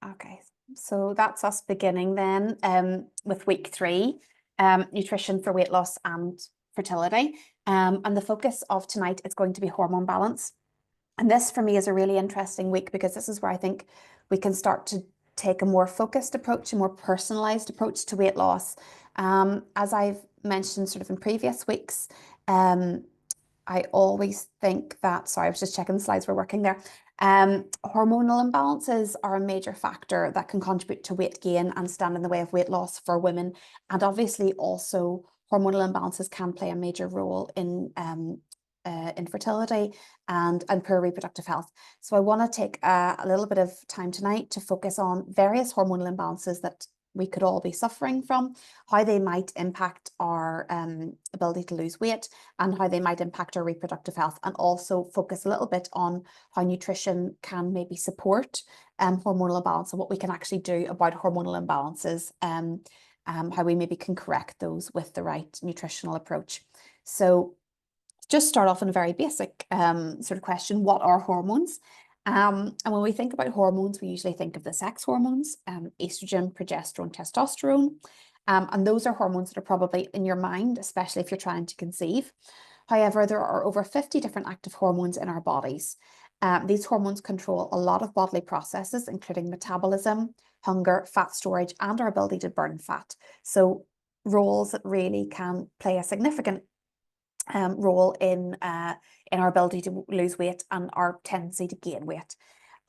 Okay, so that's us beginning then with week 3, nutrition for weight loss and fertility. And the focus of tonight is going to be hormone balance. And this for me is a really interesting week because this is where I think we can start to take a more focused approach, a more personalized approach to weight loss. As I've mentioned sort of in previous weeks, um, I always think that, sorry, I was just checking the slides were working there. Hormonal imbalances are a major factor that can contribute to weight gain and stand in the way of weight loss for women. And obviously also hormonal imbalances can play a major role in infertility and poor reproductive health. So I want to take a little bit of time tonight to focus on various hormonal imbalances that we could all be suffering from, how they might impact our ability to lose weight, and how they might impact our reproductive health, and also focus a little bit on how nutrition can maybe support hormonal imbalance and what we can actually do about hormonal imbalances, how we maybe can correct those with the right nutritional approach. So just start off in a very basic sort of question, what are hormones? And when we think about hormones, we usually think of the sex hormones, estrogen, progesterone, testosterone. And those are hormones that are probably in your mind, especially if you're trying to conceive. However, there are over 50 different active hormones in our bodies. These hormones control a lot of bodily processes, including metabolism, hunger, fat storage, and our ability to burn fat. So roles that really can play a significant role in our ability to lose weight and our tendency to gain weight.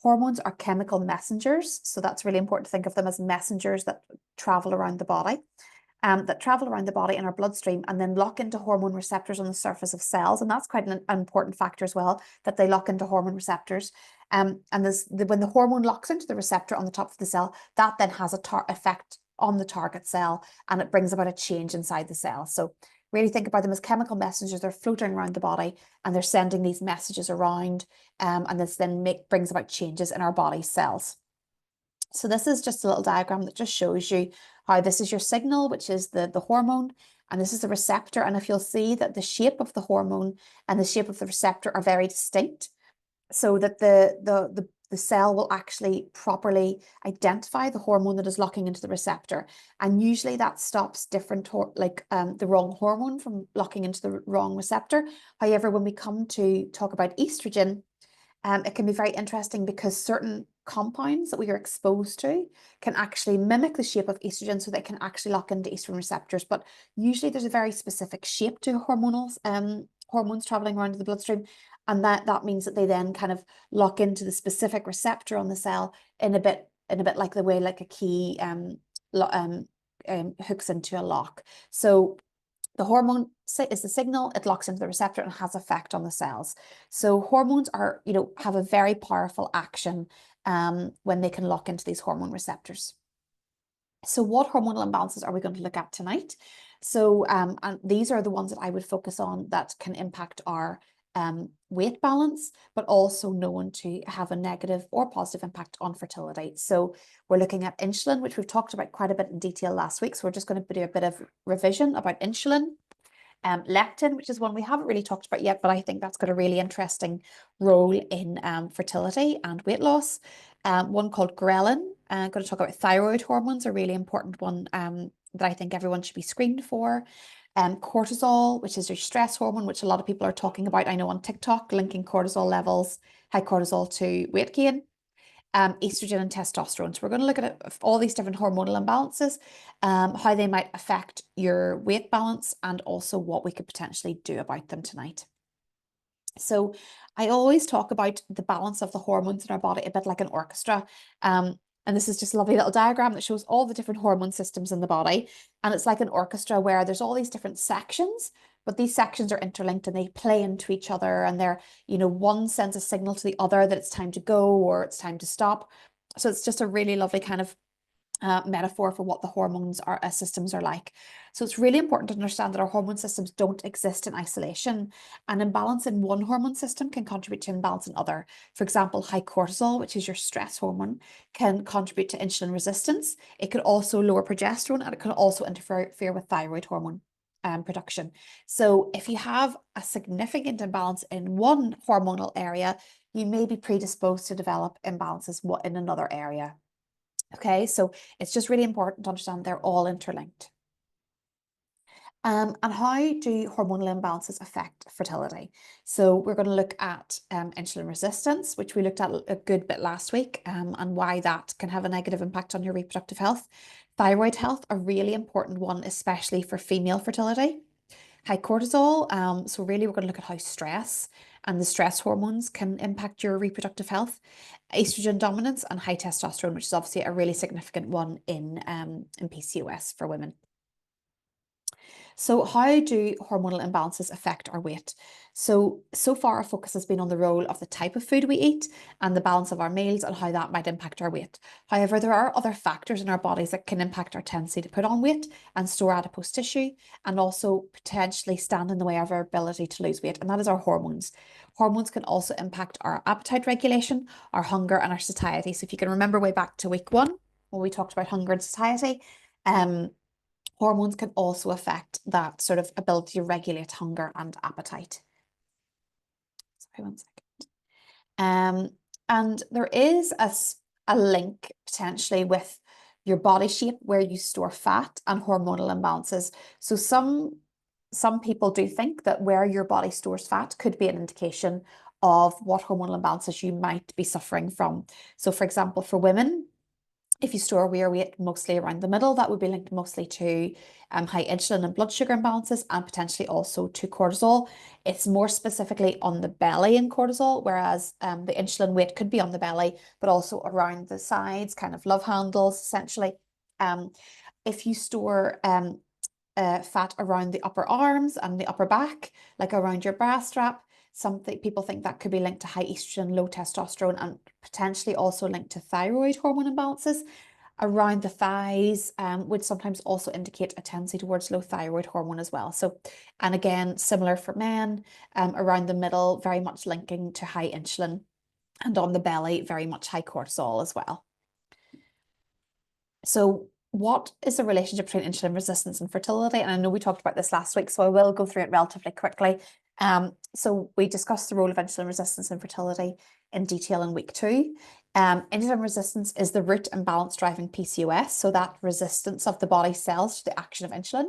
Hormones are chemical messengers, so that's really important to think of them as messengers that travel around the body. In our bloodstream and then lock into hormone receptors on the surface of cells. And that's quite an important factor as well, that they lock into hormone receptors. And when the hormone locks into the receptor on the top of the cell, that then has a effect on the target cell and it brings about a change inside the cell. So really think about them as chemical messengers. They're floating around the body and they're sending these messages around. And this then brings about changes in our body cells. So this is just a little diagram that just shows you how this is your signal, which is the hormone, and this is the receptor. And if you'll see that the shape of the hormone and the shape of the receptor are very distinct, so that the cell will actually properly identify the hormone that is locking into the receptor. And usually that stops different, the wrong hormone from locking into the wrong receptor. However, when we come to talk about estrogen, it can be very interesting because certain compounds that we are exposed to can actually mimic the shape of estrogen, so they can actually lock into estrogen receptors. But usually there's a very specific shape to hormones traveling around the bloodstream, and that means that they then kind of lock into the specific receptor on the cell in a bit like the way like a key hooks into a lock. So the hormone is the signal, it locks into the receptor and has effect on the cells. So hormones are, have a very powerful action when they can lock into these hormone receptors. So what hormonal imbalances are we going to look at tonight? So and these are the ones that I would focus on that can impact our weight balance, but also known to have a negative or positive impact on fertility. So we're looking at insulin, which we've talked about quite a bit in detail last week. So we're just going to do a bit of revision about insulin. Leptin, which is one we haven't really talked about yet, but I think that's got a really interesting role in fertility and weight loss. One called ghrelin. I'm going to talk about thyroid hormones, a really important one that I think everyone should be screened for. Cortisol, which is your stress hormone, which a lot of people are talking about, I know, on TikTok, linking cortisol levels, high cortisol to weight gain. Estrogen and testosterone. So we're going to look at all these different hormonal imbalances, how they might affect your weight balance, and also what we could potentially do about them tonight. So I always talk about the balance of the hormones in our body a bit like an orchestra. And this is just a lovely little diagram that shows all the different hormone systems in the body. And it's like an orchestra where there's all these different sections, but these sections are interlinked and they play into each other. And they're, one sends a signal to the other that it's time to go or it's time to stop. So it's just a really lovely kind of metaphor for what the hormones systems are like. So it's really important to understand that our hormone systems don't exist in isolation. An imbalance in one hormone system can contribute to imbalance in other. For example, high cortisol, which is your stress hormone, can contribute to insulin resistance. It could also lower progesterone, and it can also interfere with thyroid hormone production. So if you have a significant imbalance in one hormonal area, you may be predisposed to develop imbalances in another area. Okay, so it's just really important to understand they're all interlinked. And how do hormonal imbalances affect fertility? So we're going to look at insulin resistance, which we looked at a good bit last week, and why that can have a negative impact on your reproductive health. Thyroid health, a really important one, especially for female fertility. High cortisol, so really we're going to look at how stress and the stress hormones can impact your reproductive health. Estrogen dominance and high testosterone, which is obviously a really significant one in PCOS for women. So how do hormonal imbalances affect our weight? So far our focus has been on the role of the type of food we eat and the balance of our meals and how that might impact our weight. However, there are other factors in our bodies that can impact our tendency to put on weight and store adipose tissue, and also potentially stand in the way of our ability to lose weight, and that is our hormones. Hormones can also impact our appetite regulation, our hunger, and our satiety. So if you can remember way back to week 1, when we talked about hunger and satiety, hormones can also affect that sort of ability to regulate hunger and appetite. Sorry, 1 second. And there is a link potentially with your body shape, where you store fat, and hormonal imbalances. So some people do think that where your body stores fat could be an indication of what hormonal imbalances you might be suffering from. So for example, for women, if you store your weight mostly around the middle, that would be linked mostly to high insulin and blood sugar imbalances, and potentially also to cortisol. It's more specifically on the belly in cortisol, whereas the insulin weight could be on the belly, but also around the sides, kind of love handles, essentially. If you store fat around the upper arms and the upper back, like around your bra strap, people think that could be linked to high estrogen, low testosterone, and potentially also linked to thyroid hormone imbalances. Around the thighs would sometimes also indicate a tendency towards low thyroid hormone as well. So, and again, similar for men, around the middle, very much linking to high insulin, and on the belly, very much high cortisol as well. So what is the relationship between insulin resistance and fertility? And I know we talked about this last week, so I will go through it relatively quickly. So we discussed the role of insulin resistance in fertility in detail in week 2. Insulin resistance is the root imbalance driving PCOS, so that resistance of the body cells to the action of insulin.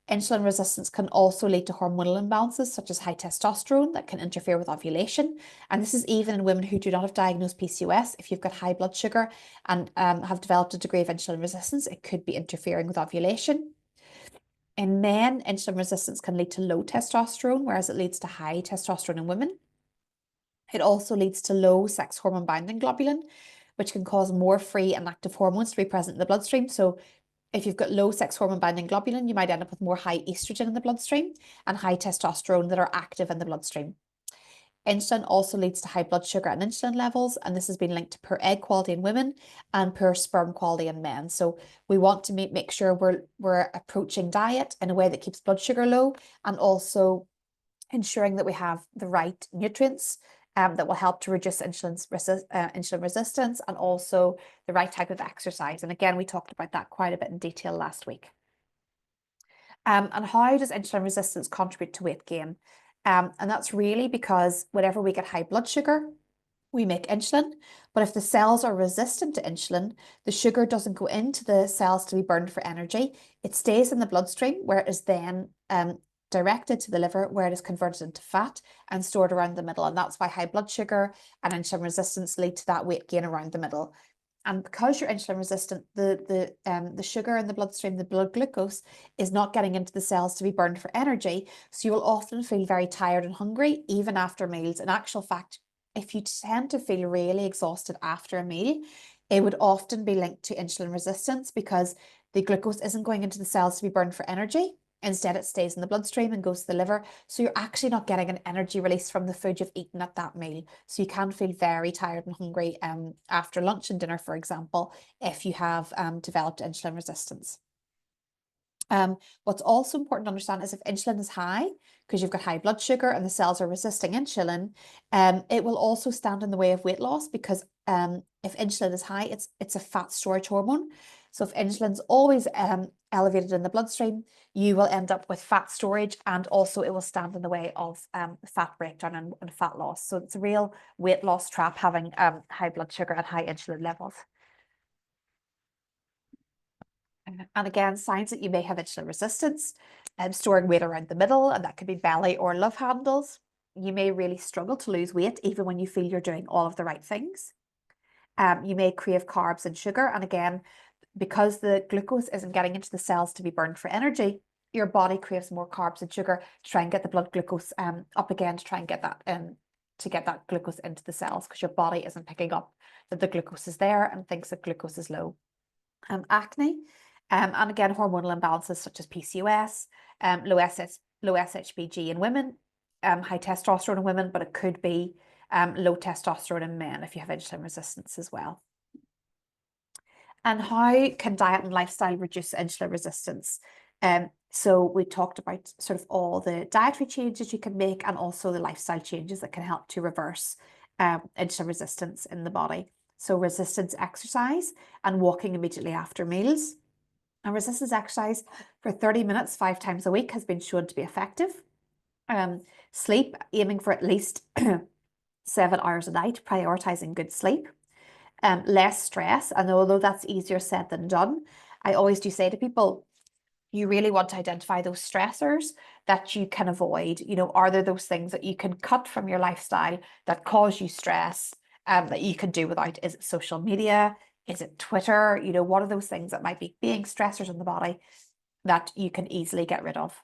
Insulin resistance can also lead to hormonal imbalances, such as high testosterone, that can interfere with ovulation. And this is even in women who do not have diagnosed PCOS. If you've got high blood sugar and have developed a degree of insulin resistance, it could be interfering with ovulation. In men, insulin resistance can lead to low testosterone, whereas it leads to high testosterone in women. It also leads to low sex hormone binding globulin, which can cause more free and active hormones to be present in the bloodstream. So if you've got low sex hormone binding globulin, you might end up with more high estrogen in the bloodstream and high testosterone that are active in the bloodstream. Insulin also leads to high blood sugar and insulin levels, and this has been linked to poor egg quality in women and poor sperm quality in men. So we want to make sure we're approaching diet in a way that keeps blood sugar low, and also ensuring that we have the right nutrients that will help to reduce insulin resistance, and also the right type of exercise. And again, we talked about that quite a bit in detail last week. And how does insulin resistance contribute to weight gain? And that's really because whenever we get high blood sugar, we make insulin, but if the cells are resistant to insulin, the sugar doesn't go into the cells to be burned for energy. It stays in the bloodstream, where it is then directed to the liver, where it is converted into fat and stored around the middle. And that's why high blood sugar and insulin resistance lead to that weight gain around the middle. And because you're insulin resistant, the sugar in the bloodstream, the blood glucose, is not getting into the cells to be burned for energy. So you will often feel very tired and hungry even after meals. In actual fact, if you tend to feel really exhausted after a meal, it would often be linked to insulin resistance, because the glucose isn't going into the cells to be burned for energy. Instead, it stays in the bloodstream and goes to the liver. So you're actually not getting an energy release from the food you've eaten at that meal. So you can feel very tired and hungry after lunch and dinner, for example, if you have developed insulin resistance. What's also important to understand is if insulin is high, because you've got high blood sugar and the cells are resisting insulin, it will also stand in the way of weight loss, because if insulin is high, it's a fat storage hormone. So if insulin's always elevated in the bloodstream, you will end up with fat storage, and also it will stand in the way of fat breakdown and fat loss. So it's a real weight loss trap, having high blood sugar and high insulin levels. And again, signs that you may have insulin resistance, storing weight around the middle, and that could be belly or love handles. You may really struggle to lose weight even when you feel you're doing all of the right things. You may crave carbs and sugar. And again, because the glucose isn't getting into the cells to be burned for energy, your body craves more carbs and sugar to try and get the blood glucose up again, to try and get that glucose into the cells, because your body isn't picking up that the glucose is there and thinks that glucose is low. Acne, and again, hormonal imbalances such as PCOS, low SHBG in women, high testosterone in women, but it could be low testosterone in men if you have insulin resistance as well. And how can diet and lifestyle reduce insulin resistance? So we talked about sort of all the dietary changes you can make, and also the lifestyle changes that can help to reverse insulin resistance in the body. So resistance exercise and walking immediately after meals. And resistance exercise for 30 minutes 5 times a week has been shown to be effective. Sleep, aiming for at least 7 hours a night, prioritizing good sleep. Less stress, and although that's easier said than done, I always do say to people, you really want to identify those stressors that you can avoid. You know, are there those things that you can cut from your lifestyle that cause you stress, that you can do without? Is it social media? Is it Twitter? You know, what are those things that might be being stressors in the body that you can easily get rid of?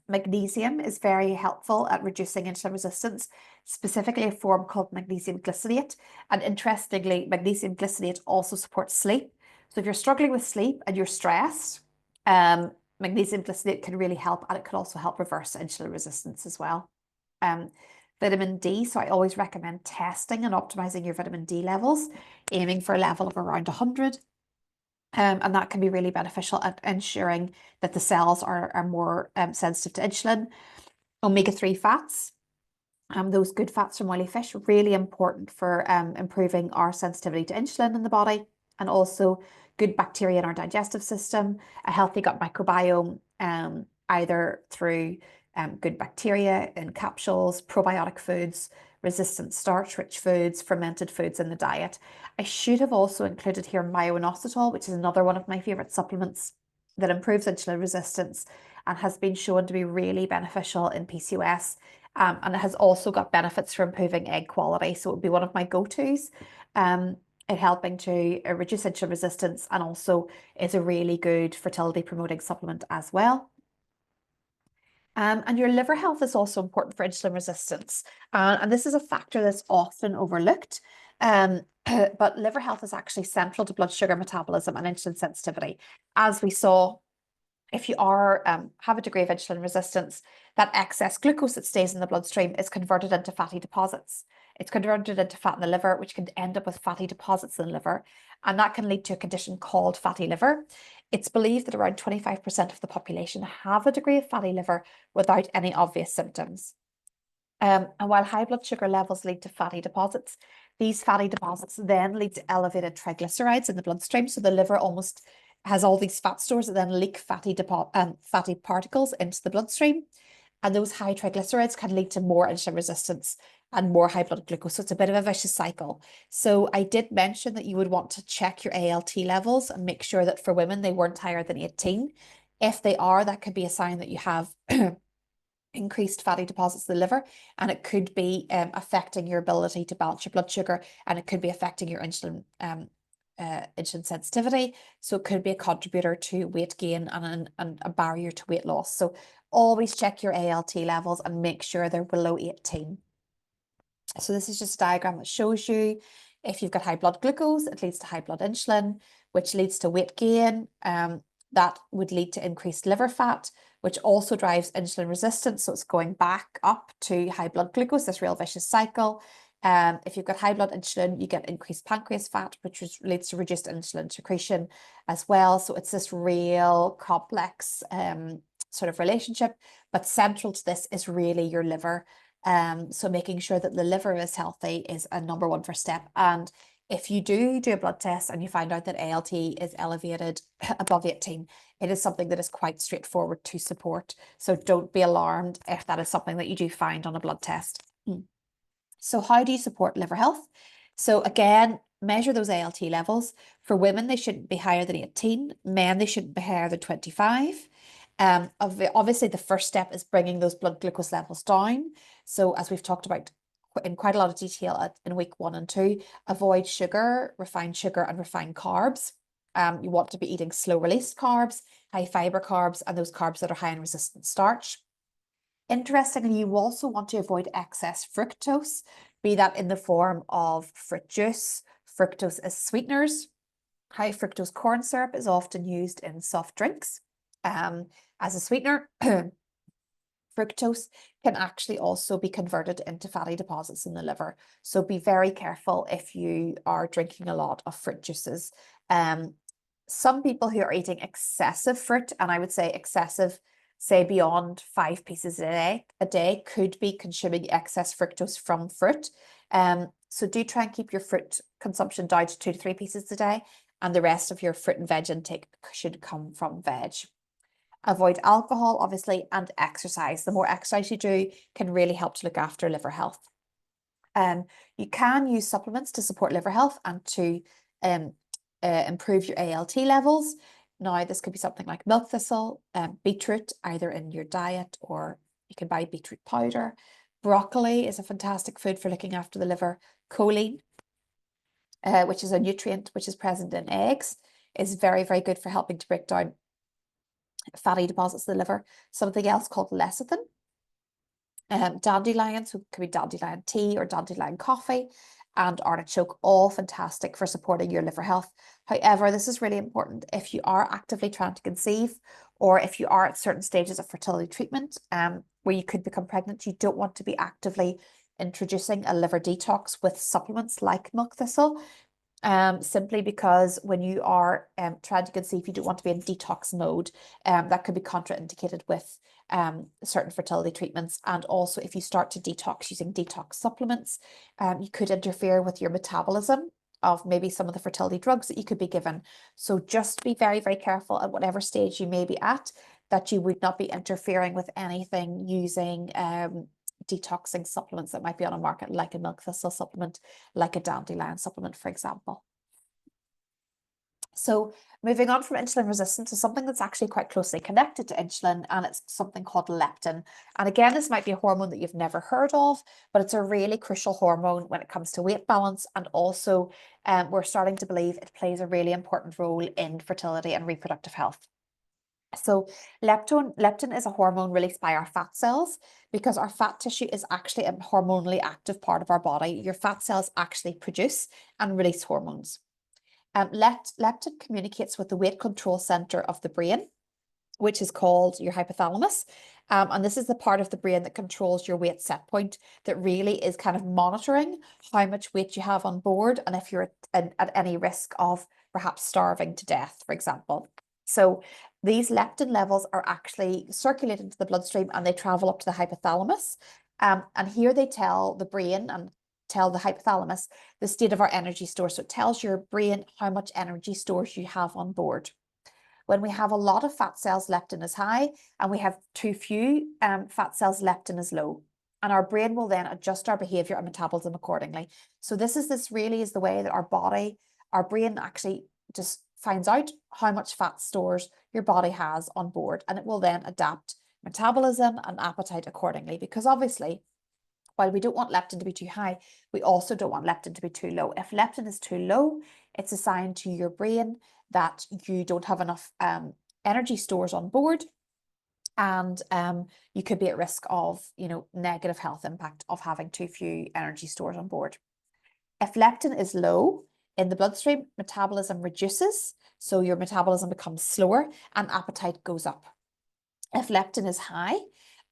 Magnesium is very helpful at reducing insulin resistance, specifically a form called magnesium glycinate. And interestingly, magnesium glycinate also supports sleep. So if you're struggling with sleep and you're stressed, magnesium glycinate can really help, and it can also help reverse insulin resistance as well. Vitamin D, so I always recommend testing and optimizing your vitamin D levels, aiming for a level of around 100. And that can be really beneficial at ensuring that the cells are more sensitive to insulin. Omega-3 fats, those good fats from oily fish, really important for improving our sensitivity to insulin in the body, and also good bacteria in our digestive system, a healthy gut microbiome, either through good bacteria in capsules, probiotic foods, resistant starch-rich foods, fermented foods in the diet. I should have also included here myo-inositol, which is another one of my favorite supplements that improves insulin resistance and has been shown to be really beneficial in PCOS. And it has also got benefits for improving egg quality. So it would be one of my go-tos in helping to reduce insulin resistance, and also is a really good fertility promoting supplement as well. And your liver health is also important for insulin resistance. And this is a factor that's often overlooked. But liver health is actually central to blood sugar metabolism and insulin sensitivity. As we saw, if you have a degree of insulin resistance, that excess glucose that stays in the bloodstream is converted into fatty deposits. It's converted into fat in the liver, which can end up with fatty deposits in the liver. And that can lead to a condition called fatty liver. It's believed that around 25% of the population have a degree of fatty liver without any obvious symptoms. And while high blood sugar levels lead to fatty deposits, these fatty deposits then lead to elevated triglycerides in the bloodstream. So the liver almost has all these fat stores that then leak fatty particles into the bloodstream. And those high triglycerides can lead to more insulin resistance and more high blood glucose. So it's a bit of a vicious cycle. So I did mention that you would want to check your ALT levels and make sure that for women, they weren't higher than 18. If they are, that could be a sign that you have increased fatty deposits in the liver, and it could be affecting your ability to balance your blood sugar, and it could be affecting your insulin sensitivity. So it could be a contributor to weight gain and a barrier to weight loss. So always check your ALT levels and make sure they're below 18. So this is just a diagram that shows you if you've got high blood glucose, it leads to high blood insulin, which leads to weight gain. That would lead to increased liver fat, which also drives insulin resistance. So it's going back up to high blood glucose, this real vicious cycle. If you've got high blood insulin, you get increased pancreas fat, which leads to reduced insulin secretion as well. So it's this real complex sort of relationship, but central to this is really your liver. So making sure that the liver is healthy is a number one first step. And if you do a blood test and you find out that ALT is elevated above 18, it is something that is quite straightforward to support. So don't be alarmed if that is something that you do find on a blood test. So how do you support liver health? So again, measure those ALT levels. For women, they shouldn't be higher than 18. Men, they shouldn't be higher than 25. Obviously, the first step is bringing those blood glucose levels down. So as we've talked about in quite a lot of detail in week 1 and 2, avoid sugar, refined sugar, and refined carbs. You want to be eating slow release carbs, high fiber carbs, and those carbs that are high in resistant starch. Interestingly, you also want to avoid excess fructose, be that in the form of fruit juice. Fructose as sweeteners. High fructose corn syrup is often used in soft drinks as a sweetener. Fructose can actually also be converted into fatty deposits in the liver. So be very careful if you are drinking a lot of fruit juices. Some people who are eating excessive fruit, and I would say excessive, say beyond 5 pieces a day, could be consuming excess fructose from fruit. So do try and keep your fruit consumption down to 2 to 3 pieces a day, and the rest of your fruit and veg intake should come from veg. Avoid alcohol, obviously, and exercise. The more exercise you do can really help to look after liver health. You can use supplements to support liver health and to improve your ALT levels. Now, this could be something like milk thistle, beetroot, either in your diet or you can buy beetroot powder. Broccoli is a fantastic food for looking after the liver. Choline, which is a nutrient which is present in eggs, is very, very good for helping to break down fatty deposits in the liver. Something else called lecithin. Dandelion, so it could be dandelion tea or dandelion coffee, and artichoke, all fantastic for supporting your liver health. However, this is really important if you are actively trying to conceive or if you are at certain stages of fertility treatment where you could become pregnant. You don't want to be actively introducing a liver detox with supplements like milk thistle, simply because when you are trying to conceive, you don't want to be in detox mode. That could be contraindicated with certain fertility treatments. And also, if you start to detox using detox supplements, you could interfere with your metabolism of maybe some of the fertility drugs that you could be given. So just be very, very careful at whatever stage you may be at, that you would not be interfering with anything using detoxing supplements that might be on a market, like a milk thistle supplement, like a dandelion supplement, for example. So moving on from insulin resistance to something that's actually quite closely connected to insulin, and it's something called leptin. And again, this might be a hormone that you've never heard of, but it's a really crucial hormone when it comes to weight balance. And also we're starting to believe it plays a really important role in fertility and reproductive health. So leptin is a hormone released by our fat cells because our fat tissue is actually a hormonally active part of our body. Your fat cells actually produce and release hormones. Leptin communicates with the weight control center of the brain, which is called your hypothalamus. And this is the part of the brain that controls your weight set point, that really is kind of monitoring how much weight you have on board and if you're at any risk of perhaps starving to death, for example. So these leptin levels are actually circulated into the bloodstream and they travel up to the hypothalamus. And here they tell the brain and tell the hypothalamus the state of our energy store. So it tells your brain how much energy stores you have on board. When we have a lot of fat cells, leptin is high, and we have too few fat cells, leptin is low. And our brain will then adjust our behavior and metabolism accordingly. So this really is the way that our brain actually just finds out how much fat stores your body has on board, and it will then adapt metabolism and appetite accordingly, because obviously, while we don't want leptin to be too high, we also don't want leptin to be too low. If leptin is too low, it's a sign to your brain that you don't have enough energy stores on board, and you could be at risk of, negative health impact of having too few energy stores on board. If leptin is low in the bloodstream, metabolism reduces, so your metabolism becomes slower and appetite goes up. If leptin is high,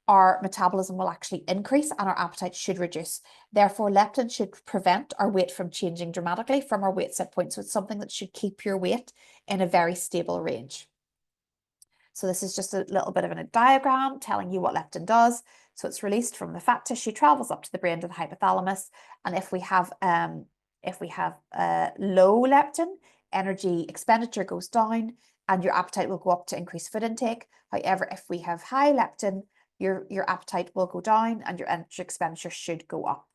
our metabolism will actually increase and our appetite should reduce. Therefore, leptin should prevent our weight from changing dramatically from our weight set point. So it's something that should keep your weight in a very stable range. So this is just a little bit of a diagram telling you what leptin does. So it's released from the fat tissue, travels up to the brain to the hypothalamus. And if we have low leptin, energy expenditure goes down and your appetite will go up to increase food intake. However, if we have high leptin, your appetite will go down and your energy expenditure should go up.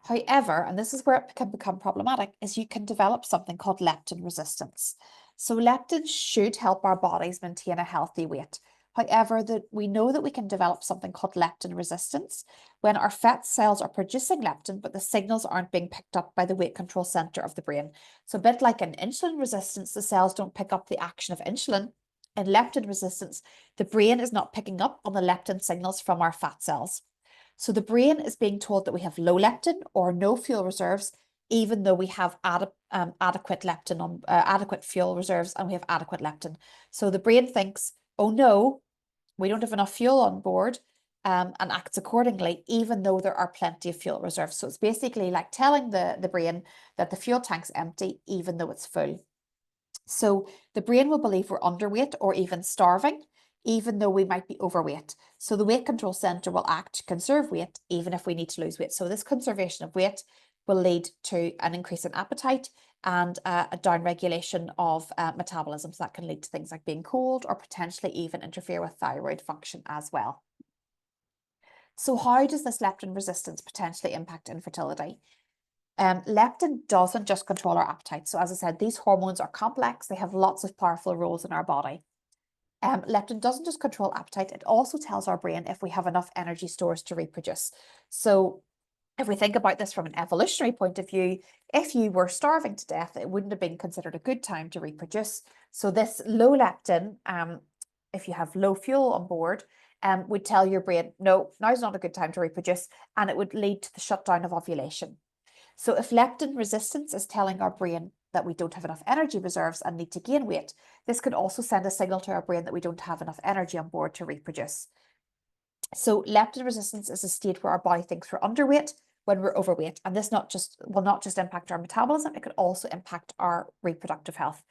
However, and this is where it can become problematic, is you can develop something called leptin resistance. So leptin should help our bodies maintain a healthy weight. However, we know that we can develop something called leptin resistance when our fat cells are producing leptin, but the signals aren't being picked up by the weight control center of the brain. So a bit like an insulin resistance, the cells don't pick up the action of insulin. In leptin resistance, the brain is not picking up on the leptin signals from our fat cells. So the brain is being told that we have low leptin or no fuel reserves, even though we have adequate leptin adequate fuel reserves, and we have adequate leptin. So the brain thinks, oh no, we don't have enough fuel on board, and acts accordingly, even though there are plenty of fuel reserves. So it's basically like telling the brain that the fuel tank's empty, even though it's full. So the brain will believe we're underweight or even starving, even though we might be overweight. So the weight control center will act to conserve weight, even if we need to lose weight. So this conservation of weight will lead to an increase in appetite and a downregulation of metabolism. So that can lead to things like being cold or potentially even interfere with thyroid function as well. So how does this leptin resistance potentially impact infertility? Leptin doesn't just control our appetite. So as I said, these hormones are complex. They have lots of powerful roles in our body. Leptin doesn't just control appetite. It also tells our brain if we have enough energy stores to reproduce. So if we think about this from an evolutionary point of view, if you were starving to death, it wouldn't have been considered a good time to reproduce. So this low leptin, if you have low fuel on board, would tell your brain, no, now's not a good time to reproduce, and it would lead to the shutdown of ovulation. So if leptin resistance is telling our brain that we don't have enough energy reserves and need to gain weight, this could also send a signal to our brain that we don't have enough energy on board to reproduce. So leptin resistance is a state where our body thinks we're underweight when we're overweight, and this will not just impact our metabolism, it could also impact our reproductive health.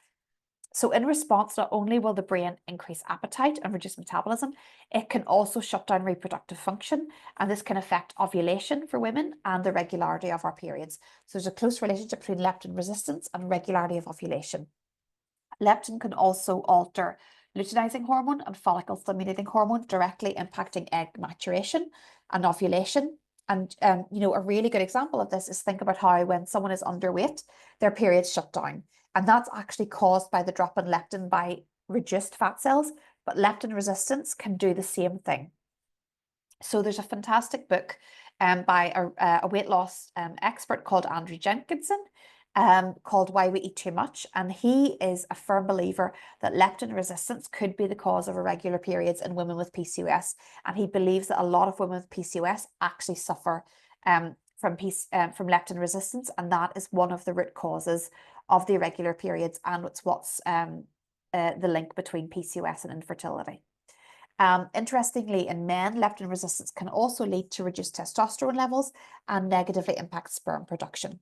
So in response, not only will the brain increase appetite and reduce metabolism, it can also shut down reproductive function, and this can affect ovulation for women and the regularity of our periods. So there's a close relationship between leptin resistance and regularity of ovulation. Leptin can also alter luteinizing hormone and follicle stimulating hormone, directly impacting egg maturation and ovulation. And a really good example of this is think about how when someone is underweight, their periods shut down. And that's actually caused by the drop in leptin by reduced fat cells, but leptin resistance can do the same thing. So there's a fantastic book by a weight loss expert called Andrew Jenkinson, called Why We Eat Too Much. And he is a firm believer that leptin resistance could be the cause of irregular periods in women with PCOS. And he believes that a lot of women with PCOS actually suffer from leptin resistance, and that is one of the root causes of the irregular periods, and it's what's the link between PCOS and infertility. Interestingly, in men, leptin resistance can also lead to reduced testosterone levels and negatively impact sperm production.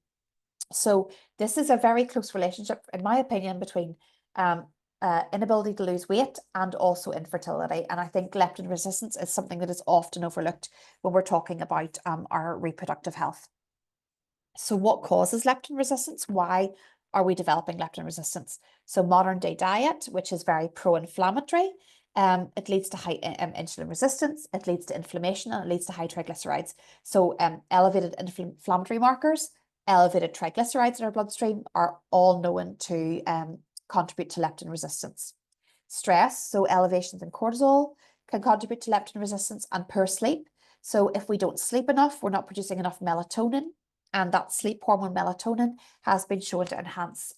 So this is a very close relationship, in my opinion, between inability to lose weight and also infertility. And I think leptin resistance is something that is often overlooked when we're talking about our reproductive health. So what causes leptin resistance? Why are we developing leptin resistance? So modern day diet, which is very pro-inflammatory, it leads to high insulin resistance, it leads to inflammation, and it leads to high triglycerides. So elevated inflammatory markers, elevated triglycerides in our bloodstream are all known to contribute to leptin resistance. Stress, so elevations in cortisol, can contribute to leptin resistance, and poor sleep. So if we don't sleep enough, we're not producing enough melatonin, and that sleep hormone melatonin has been shown to enhance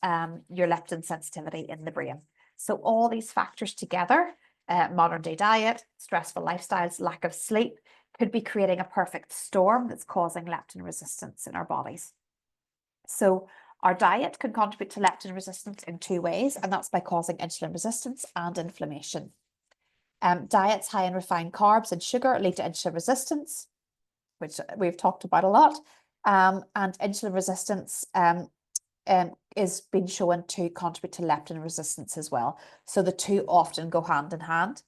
your leptin sensitivity in the brain. So all these factors together, modern day diet, stressful lifestyles, lack of sleep, could be creating a perfect storm that's causing leptin resistance in our bodies. So our diet can contribute to leptin resistance in two ways, and that's by causing insulin resistance and inflammation. Diets high in refined carbs and sugar lead to insulin resistance, which we've talked about a lot, and insulin resistance is being shown to contribute to leptin resistance as well. So the two often go hand in hand.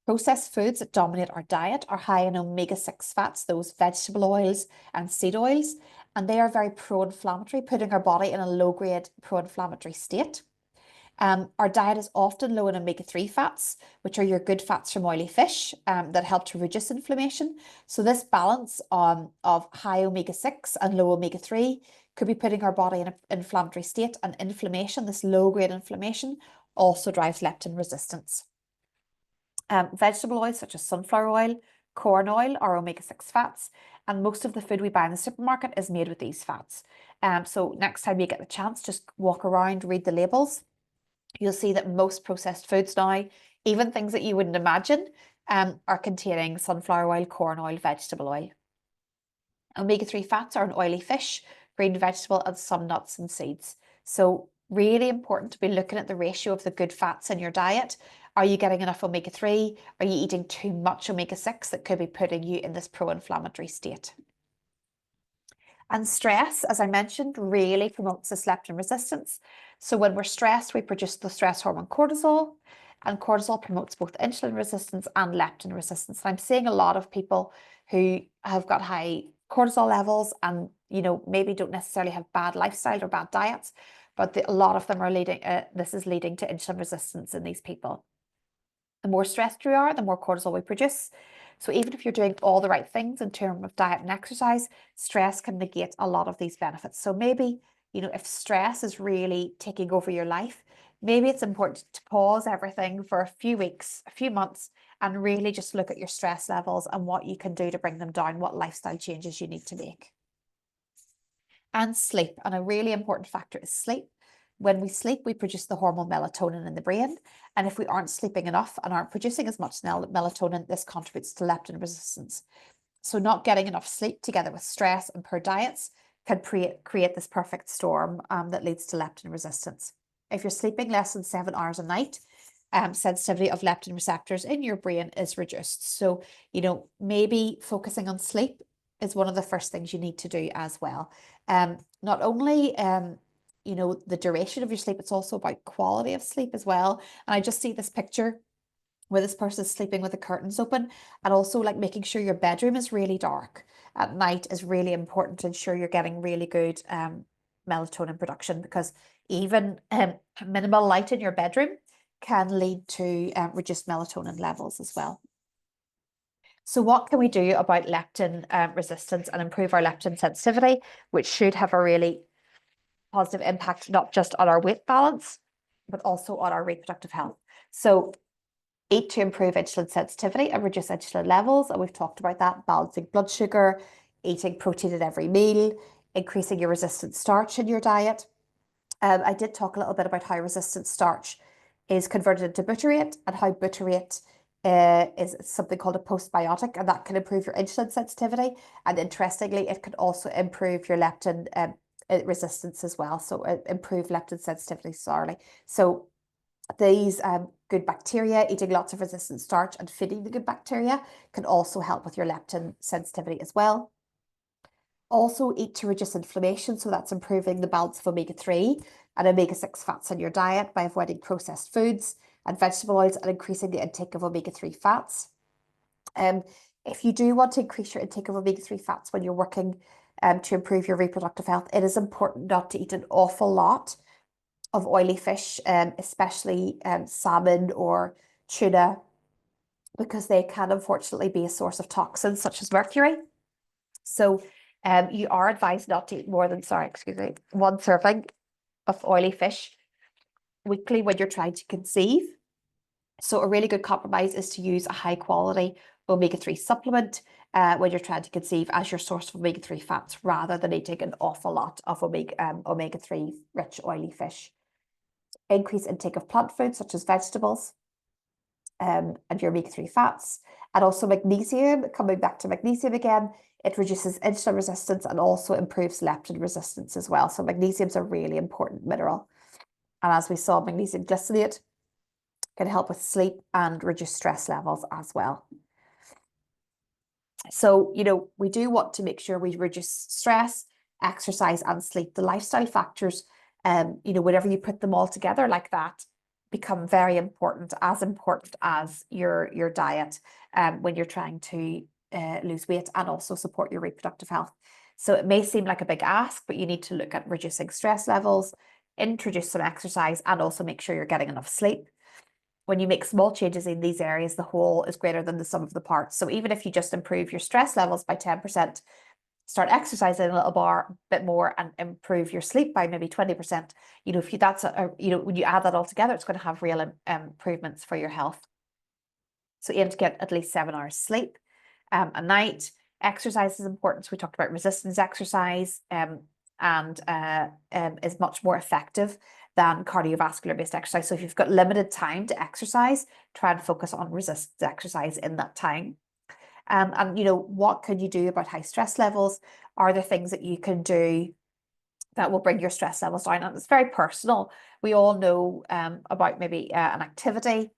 Processed foods that dominate our diet are high in omega-6 fats, those vegetable oils and seed oils, and they are very pro-inflammatory, putting our body in a low-grade pro-inflammatory state. Our diet is often low in omega-3 fats, which are your good fats from oily fish that help to reduce inflammation. So this balance of high omega-6 and low omega-3 could be putting our body in an inflammatory state, and inflammation, this low-grade inflammation, also drives leptin resistance. Vegetable oils such as sunflower oil, corn oil are omega-6 fats, and most of the food we buy in the supermarket is made with these fats. So next time you get the chance, just walk around, read the labels. You'll see that most processed foods now, even things that you wouldn't imagine, are containing sunflower oil, corn oil, vegetable oil. Omega-3 fats are in oily fish, green vegetable, and some nuts and seeds. So really important to be looking at the ratio of the good fats in your diet. Are you getting enough omega-3? Are you eating too much omega-6 that could be putting you in this pro-inflammatory state? And stress, as I mentioned, really promotes this leptin resistance. So when we're stressed, we produce the stress hormone cortisol, and cortisol promotes both insulin resistance and leptin resistance. And I'm seeing a lot of people who have got high cortisol levels and, maybe don't necessarily have bad lifestyle or bad diets, but a lot of them are this is leading to insulin resistance in these people. The more stressed we are, the more cortisol we produce. So even if you're doing all the right things in terms of diet and exercise, stress can negate a lot of these benefits. So maybe, if stress is really taking over your life, maybe it's important to pause everything for a few weeks, a few months, and really just look at your stress levels and what you can do to bring them down, what lifestyle changes you need to make. And sleep, and a really important factor is sleep. When we sleep, we produce the hormone melatonin in the brain. And if we aren't sleeping enough and aren't producing as much melatonin, this contributes to leptin resistance. So not getting enough sleep together with stress and poor diets can create this perfect storm that leads to leptin resistance. If you're sleeping less than 7 hours a night, sensitivity of leptin receptors in your brain is reduced. So, maybe focusing on sleep is one of the first things you need to do as well. Not only the duration of your sleep, it's also about quality of sleep as well. And I just see this picture where this person is sleeping with the curtains open, and also like making sure your bedroom is really dark at night is really important to ensure you're getting really good melatonin production, because even minimal light in your bedroom can lead to reduced melatonin levels as well. So what can we do about leptin resistance and improve our leptin sensitivity, which should have a really positive impact, not just on our weight balance, but also on our reproductive health? So eat to improve insulin sensitivity and reduce insulin levels. And we've talked about that, balancing blood sugar, eating protein at every meal, increasing your resistant starch in your diet. I did talk a little bit about how resistant starch is converted into butyrate, and how butyrate is something called a postbiotic, and that can improve your insulin sensitivity. And interestingly, it can also improve your leptin resistance as well. So improve leptin sensitivity, So these good bacteria, eating lots of resistant starch and feeding the good bacteria, can also help with your leptin sensitivity as well. Also eat to reduce inflammation, so that's improving the balance of omega-3 and omega-6 fats in your diet by avoiding processed foods and vegetable oils, and increasing the intake of omega-3 fats. If you do want to increase your intake of omega-3 fats when you're working to improve your reproductive health, it is important not to eat an awful lot of oily fish, especially salmon or tuna, because they can unfortunately be a source of toxins such as mercury. So you are advised not to eat more than, one serving of oily fish weekly when you're trying to conceive. So a really good compromise is to use a high quality omega-3 supplement when you're trying to conceive as your source of omega-3 fats, rather than eating an awful lot of omega-3 rich oily fish. Increase intake of plant foods such as vegetables and your omega-3 fats. And also magnesium, coming back to magnesium again, it reduces insulin resistance and also improves leptin resistance as well. So magnesium is a really important mineral. And as we saw, magnesium glycinate can help with sleep and reduce stress levels as well. So, we do want to make sure we reduce stress, exercise, and sleep. The lifestyle factors, whenever you put them all together like that, become very important as your diet when you're trying to lose weight and also support your reproductive health. So it may seem like a big ask, but you need to look at reducing stress levels, introduce some exercise, and also make sure you're getting enough sleep. When you make small changes in these areas, the whole is greater than the sum of the parts. So even if you just improve your stress levels by 10%, start exercising a little bit more, and improve your sleep by maybe 20%, if when you add that all together, it's going to have real improvements for your health. So aim to get at least 7 hours sleep a night. Exercise is important. So we talked about resistance exercise, and is much more effective than cardiovascular based exercise. So if you've got limited time to exercise, try and focus on resistance exercise in that time. And what can you do about high stress levels? Are there things that you can do that will bring your stress levels down? And it's very personal. We all know about maybe an activity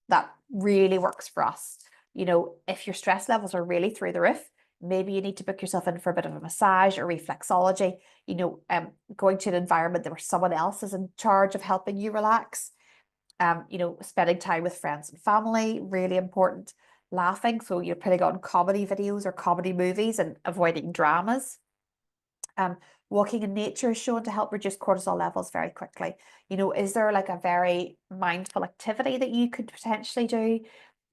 that really works for us. If your stress levels are really through the roof, maybe you need to book yourself in for a bit of a massage or reflexology, going to an environment where someone else is in charge of helping you relax. Spending time with friends and family, really important. Laughing, so you're putting on comedy videos or comedy movies and avoiding dramas. Walking in nature is shown to help reduce cortisol levels very quickly. Is there like a very mindful activity that you could potentially do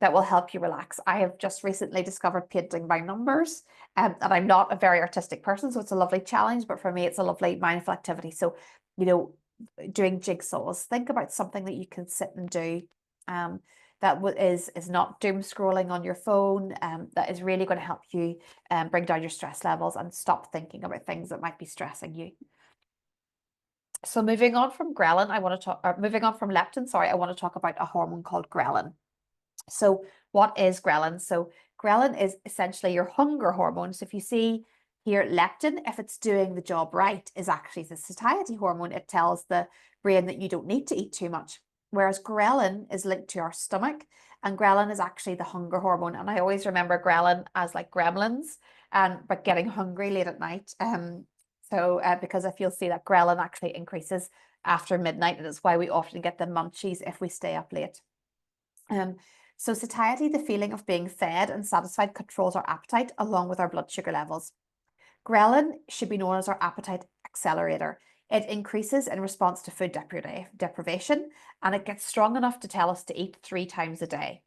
that will help you relax? I have just recently discovered painting by numbers, and I'm not a very artistic person, so it's a lovely challenge, but for me, it's a lovely mindful activity. So, doing jigsaws, think about something that you can sit and do that is not doom scrolling on your phone, that is really going to help you bring down your stress levels and stop thinking about things that might be stressing you. So moving on from leptin, I want to talk about a hormone called ghrelin. So what is ghrelin? So ghrelin is essentially your hunger hormone. So if you see here, leptin, if it's doing the job right, is actually the satiety hormone. It tells the brain that you don't need to eat too much. Whereas ghrelin is linked to our stomach, and ghrelin is actually the hunger hormone. And I always remember ghrelin as like gremlins, but getting hungry late at night. Because if you'll see that ghrelin actually increases after midnight, and it's why we often get the munchies if we stay up late. So satiety, the feeling of being fed and satisfied, controls our appetite along with our blood sugar levels. Ghrelin should be known as our appetite accelerator. It increases in response to food deprivation, and it gets strong enough to tell us to eat 3 times a day.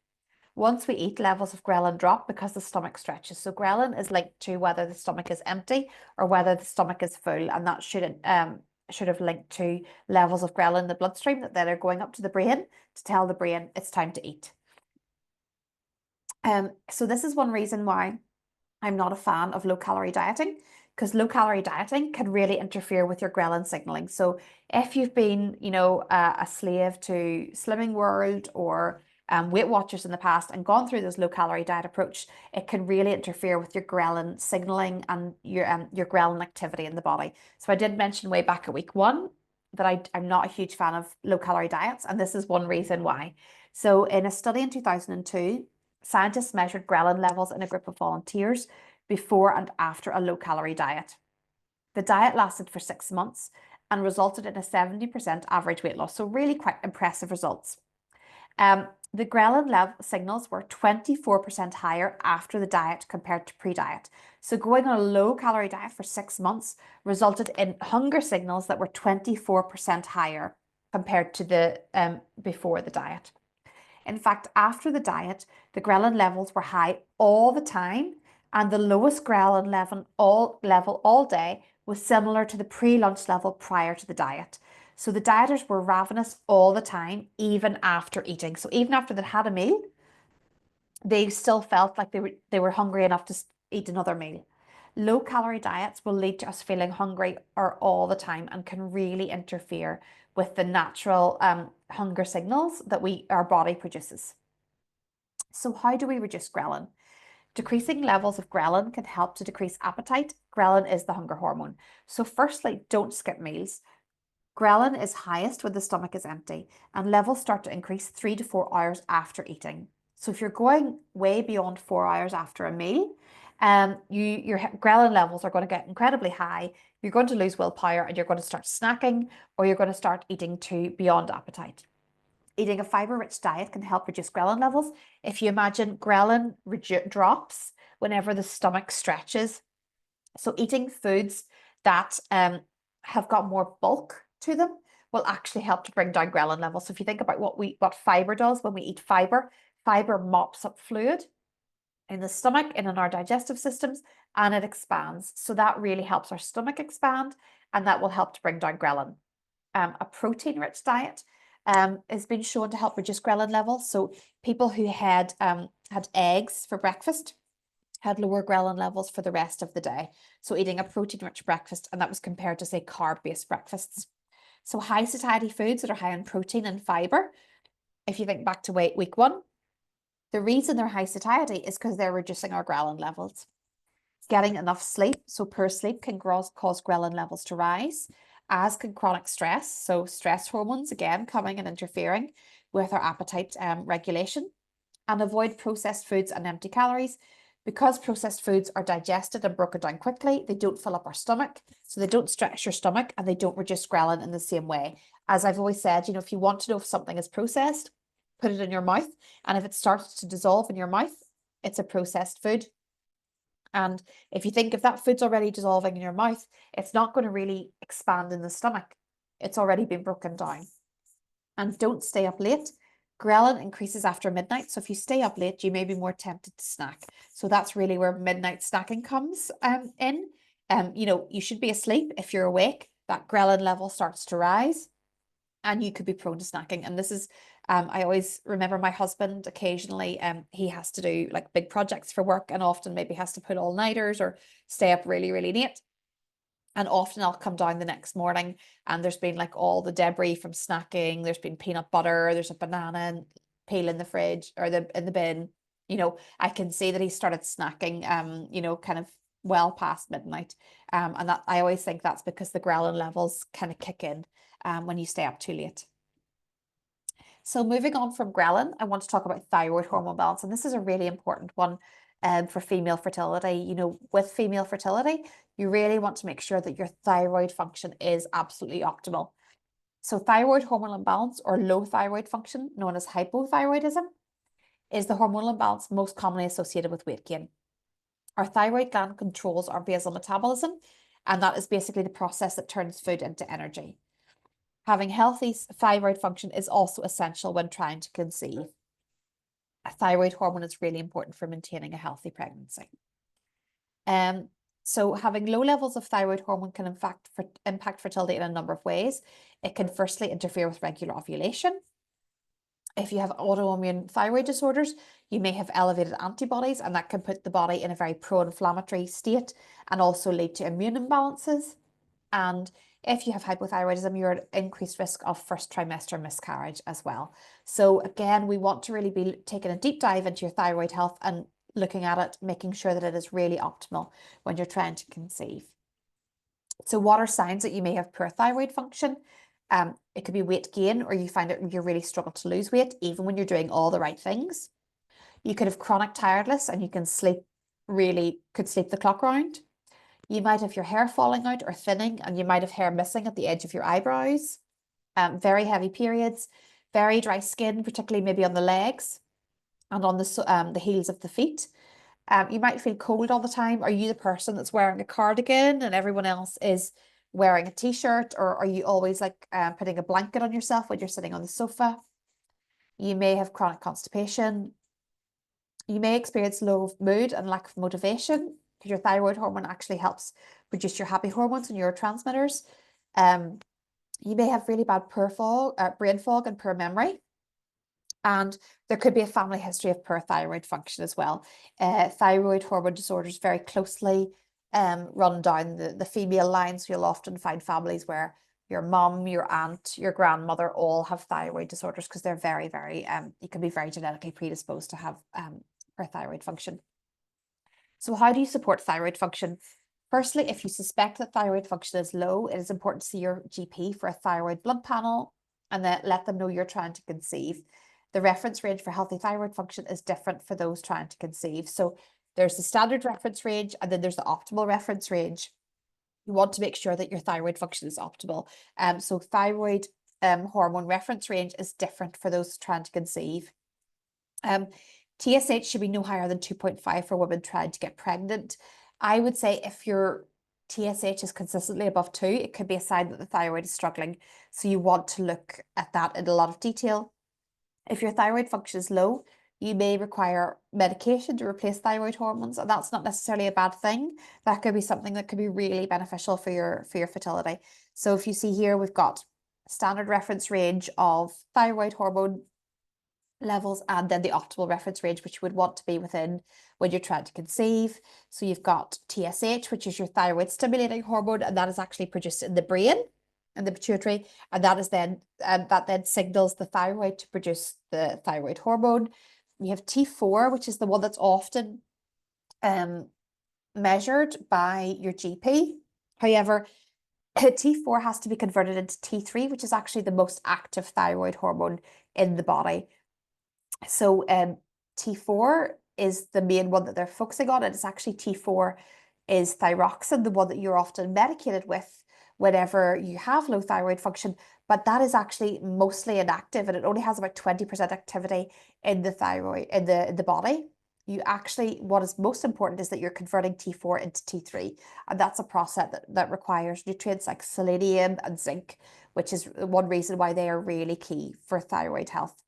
Once we eat, levels of ghrelin drop because the stomach stretches. So ghrelin is linked to whether the stomach is empty or whether the stomach is full, and that should have linked to levels of ghrelin in the bloodstream that then are going up to the brain to tell the brain it's time to eat. So this is one reason why I'm not a fan of low-calorie dieting, because low-calorie dieting can really interfere with your ghrelin signaling. So if you've been, a slave to Slimming World or Weight Watchers in the past and gone through this low-calorie diet approach, it can really interfere with your ghrelin signaling and your ghrelin activity in the body. So I did mention way back at week 1 that I'm not a huge fan of low-calorie diets, and this is one reason why. So in a study in 2002, scientists measured ghrelin levels in a group of volunteers before and after a low-calorie diet. The diet lasted for 6 months and resulted in a 70% average weight loss, so really quite impressive results. The ghrelin level signals were 24% higher after the diet compared to pre-diet. So going on a low-calorie diet for 6 months resulted in hunger signals that were 24% higher compared to the before the diet. In fact, after the diet, the ghrelin levels were high all the time, and the lowest ghrelin level all day was similar to the pre-lunch level prior to the diet. So the dieters were ravenous all the time, even after eating. So even after they'd had a meal, they still felt like they were hungry enough to eat another meal. Low-calorie diets will lead to us feeling hungry all the time and can really interfere with the natural hunger signals that our body produces. So how do we reduce ghrelin? Decreasing levels of ghrelin can help to decrease appetite. Ghrelin is the hunger hormone. So firstly, don't skip meals. Ghrelin is highest when the stomach is empty, and levels start to increase 3 to 4 hours after eating. So if you're going way beyond 4 hours after a meal, your ghrelin levels are going to get incredibly high. You're going to lose willpower, and you're going to start snacking, or you're going to start eating to beyond appetite. Eating a fiber-rich diet can help reduce ghrelin levels. If you imagine, ghrelin drops whenever the stomach stretches. So eating foods that have got more bulk to them will actually help to bring down ghrelin levels. So if you think about what fiber does when we eat fiber mops up fluid in the stomach and in our digestive systems, and it expands. So that really helps our stomach expand, and that will help to bring down ghrelin. A protein-rich diet has been shown to help reduce ghrelin levels. So people who had eggs for breakfast had lower ghrelin levels for the rest of the day. So eating a protein-rich breakfast, and that was compared to, say, carb-based breakfasts. So high satiety foods that are high in protein and fiber, if you think back to week 1, the reason they're high satiety is because they're reducing our ghrelin levels. Getting enough sleep, so poor sleep can cause ghrelin levels to rise, as can chronic stress. So stress hormones, again, coming and interfering with our appetite regulation. And avoid processed foods and empty calories. Because processed foods are digested and broken down quickly, they don't fill up our stomach, so they don't stretch your stomach, and they don't reduce ghrelin in the same way. As I've always said, if you want to know if something is processed, put it in your mouth, and if it starts to dissolve in your mouth, it's a processed food. And if you think if that food's already dissolving in your mouth, it's not going to really expand in the stomach. It's already been broken down. And don't stay up late. Ghrelin increases after midnight. So if you stay up late, you may be more tempted to snack. So that's really where midnight snacking comes in. You should be asleep. If you're awake, that ghrelin level starts to rise, and you could be prone to snacking. And this is, I always remember my husband occasionally, he has to do like big projects for work, and often maybe has to put all-nighters or stay up really, really late. And often I'll come down the next morning and there's been like all the debris from snacking. There's been peanut butter, there's a banana peel in the fridge or in the bin. I can see that he started snacking, kind of well past midnight. And that I always think that's because the ghrelin levels kind of kick in when you stay up too late. So moving on from ghrelin, I want to talk about thyroid hormone balance. And this is a really important one for female fertility. With female fertility, you really want to make sure that your thyroid function is absolutely optimal. So thyroid hormonal imbalance, or low thyroid function, known as hypothyroidism, is the hormonal imbalance most commonly associated with weight gain. Our thyroid gland controls our basal metabolism, and that is basically the process that turns food into energy. Having healthy thyroid function is also essential when trying to conceive. A thyroid hormone is really important for maintaining a healthy pregnancy. So having low levels of thyroid hormone can in fact impact fertility in a number of ways. It can firstly interfere with regular ovulation. If you have autoimmune thyroid disorders, you may have elevated antibodies, and that can put the body in a very pro-inflammatory state and also lead to immune imbalances. And if you have hypothyroidism, you're at increased risk of first trimester miscarriage as well. So again, we want to really be taking a deep dive into your thyroid health and looking at it, making sure that it is really optimal when you're trying to conceive. So what are signs that you may have poor thyroid function? It could be weight gain, or you find you really struggle to lose weight, even when you're doing all the right things. You could have chronic tiredness, and you could sleep the clock round. You might have your hair falling out or thinning, and you might have hair missing at the edge of your eyebrows. Very heavy periods, very dry skin, particularly maybe on the legs and on the heels of the feet. You might feel cold all the time. Are you the person that's wearing a cardigan and everyone else is wearing a t-shirt, or are you always like putting a blanket on yourself when you're sitting on the sofa? You may have chronic constipation. You may experience low mood and lack of motivation, because your thyroid hormone actually helps produce your happy hormones and neurotransmitters. You may have really bad brain fog and poor memory. And there could be a family history of poor thyroid function as well. Thyroid hormone disorders very closely run down the female line. So you'll often find families where your mum, your aunt, your grandmother all have thyroid disorders, because they're very, very, you can be very genetically predisposed to have poor thyroid function. So how do you support thyroid function? Firstly, if you suspect that thyroid function is low, it is important to see your GP for a thyroid blood panel, and then let them know you're trying to conceive. The reference range for healthy thyroid function is different for those trying to conceive. So there's the standard reference range, and then there's the optimal reference range. You want to make sure that your thyroid function is optimal. So thyroid hormone reference range is different for those trying to conceive. TSH should be no higher than 2.5 for women trying to get pregnant. I would say if you're TSH is consistently above 2, it could be a sign that the thyroid is struggling. So you want to look at that in a lot of detail. If your thyroid function is low, you may require medication to replace thyroid hormones, and that's not necessarily a bad thing. That could be something that could be really beneficial for your fertility. So if you see here, we've got standard reference range of thyroid hormone levels and then the optimal reference range, which you would want to be within when you're trying to conceive. So you've got TSH, which is your thyroid stimulating hormone, and that is actually produced in the brain and the pituitary, and that is then that then signals the thyroid to produce the thyroid hormone. We have T4, which is the one that's often measured by your GP. However, T4 has to be converted into T3, which is actually the most active thyroid hormone in the body. So T4 is the main one that they're focusing on, and it's actually T4 is thyroxine, the one that you're often medicated with whenever you have low thyroid function, but that is actually mostly inactive, and it only has about 20% activity in the thyroid, in the body. You actually, what is most important is that you're converting T4 into T3, and that's a process that requires nutrients like selenium and zinc, which is one reason why they are really key for thyroid health.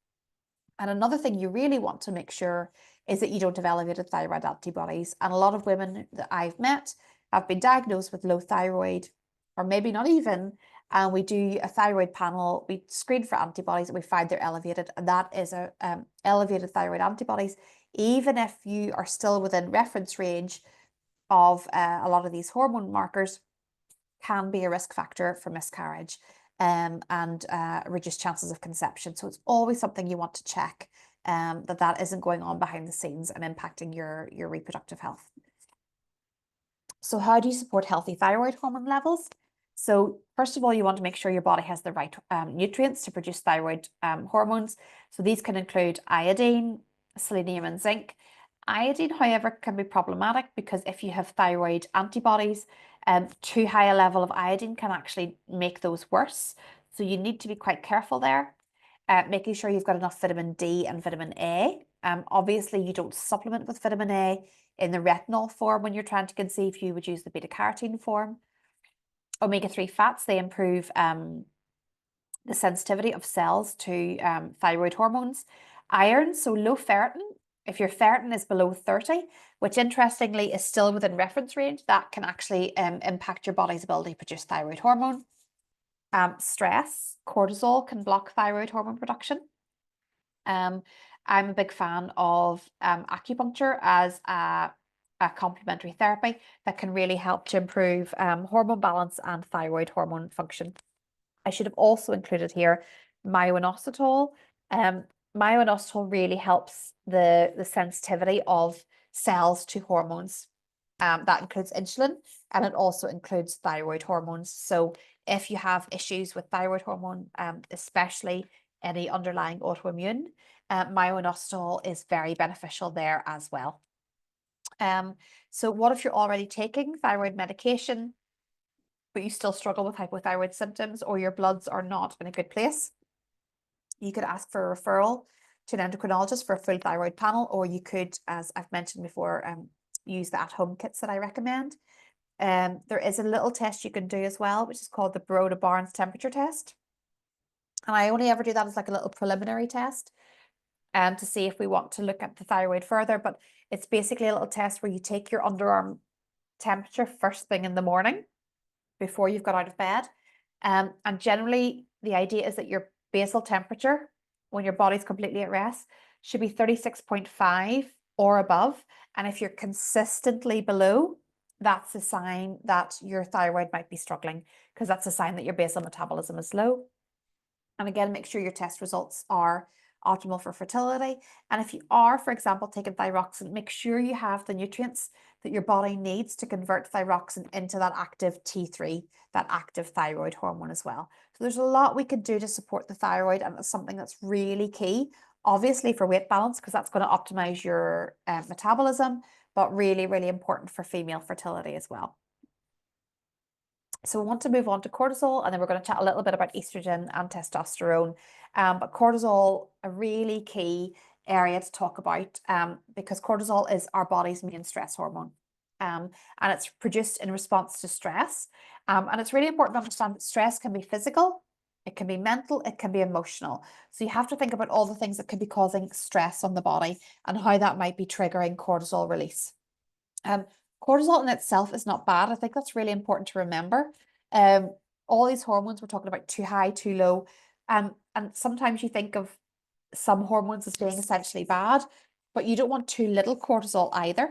And another thing you really want to make sure is that you don't have elevated thyroid antibodies. And a lot of women that I've met have been diagnosed with low thyroid, or maybe not even, and we do a thyroid panel, we screen for antibodies and we find they're elevated, and that is a elevated thyroid antibodies. Even if you are still within reference range of a lot of these hormone markers, can be a risk factor for miscarriage and reduced chances of conception. So it's always something you want to check that isn't going on behind the scenes and impacting your reproductive health. So how do you support healthy thyroid hormone levels? So first of all, you want to make sure your body has the right nutrients to produce thyroid hormones. So these can include iodine, selenium, and zinc. Iodine, however, can be problematic because if you have thyroid antibodies, too high a level of iodine can actually make those worse. So you need to be quite careful there. Making sure you've got enough vitamin D and vitamin A. Obviously, you don't supplement with vitamin A in the retinol form when you're trying to conceive. You would use the beta-carotene form. Omega-3 fats, they improve the sensitivity of cells to thyroid hormones. Iron, so low ferritin. If your ferritin is below 30, which interestingly is still within reference range, that can actually impact your body's ability to produce thyroid hormone. Stress, cortisol can block thyroid hormone production. I'm a big fan of acupuncture as a complementary therapy that can really help to improve hormone balance and thyroid hormone function. I should have also included here myo-inositol. Myo-inositol really helps the sensitivity of cells to hormones. That includes insulin, and it also includes thyroid hormones. So if you have issues with thyroid hormone, especially any underlying autoimmune, myo-inositol is very beneficial there as well. So what if you're already taking thyroid medication, but you still struggle with hypothyroid symptoms, or your bloods are not in a good place? You could ask for a referral to an endocrinologist for a full thyroid panel, or you could, as I've mentioned before, use the at-home kits that I recommend. There is a little test you can do as well, which is called the Broda-Barnes temperature test. And I only ever do that as like a little preliminary test to see if we want to look at the thyroid further. But it's basically a little test where you take your underarm temperature first thing in the morning before you've got out of bed. And generally, the idea is that your basal temperature, when your body's completely at rest, should be 36.5 or above. And if you're consistently below, that's a sign that your thyroid might be struggling, because that's a sign that your basal metabolism is low. And again, make sure your test results are optimal for fertility. And if you are, for example, taking thyroxine, make sure you have the nutrients that your body needs to convert thyroxine into that active T3, that active thyroid hormone as well. So there's a lot we could do to support the thyroid, and it's something that's really key, obviously for weight balance, because that's going to optimize your metabolism, but really, really important for female fertility as well. So we want to move on to cortisol, and then we're going to chat a little bit about estrogen and testosterone. But cortisol, a really key area to talk about, because cortisol is our body's main stress hormone. and it's produced in response to stress. And it's really important to understand that stress can be physical, it can be mental, it can be emotional. So you have to think about all the things that could be causing stress on the body and how that might be triggering cortisol release. Cortisol in itself is not bad. I think that's really important to remember. All these hormones we're talking about, too high, too low. And sometimes you think of some hormones as being essentially bad, but you don't want too little cortisol either.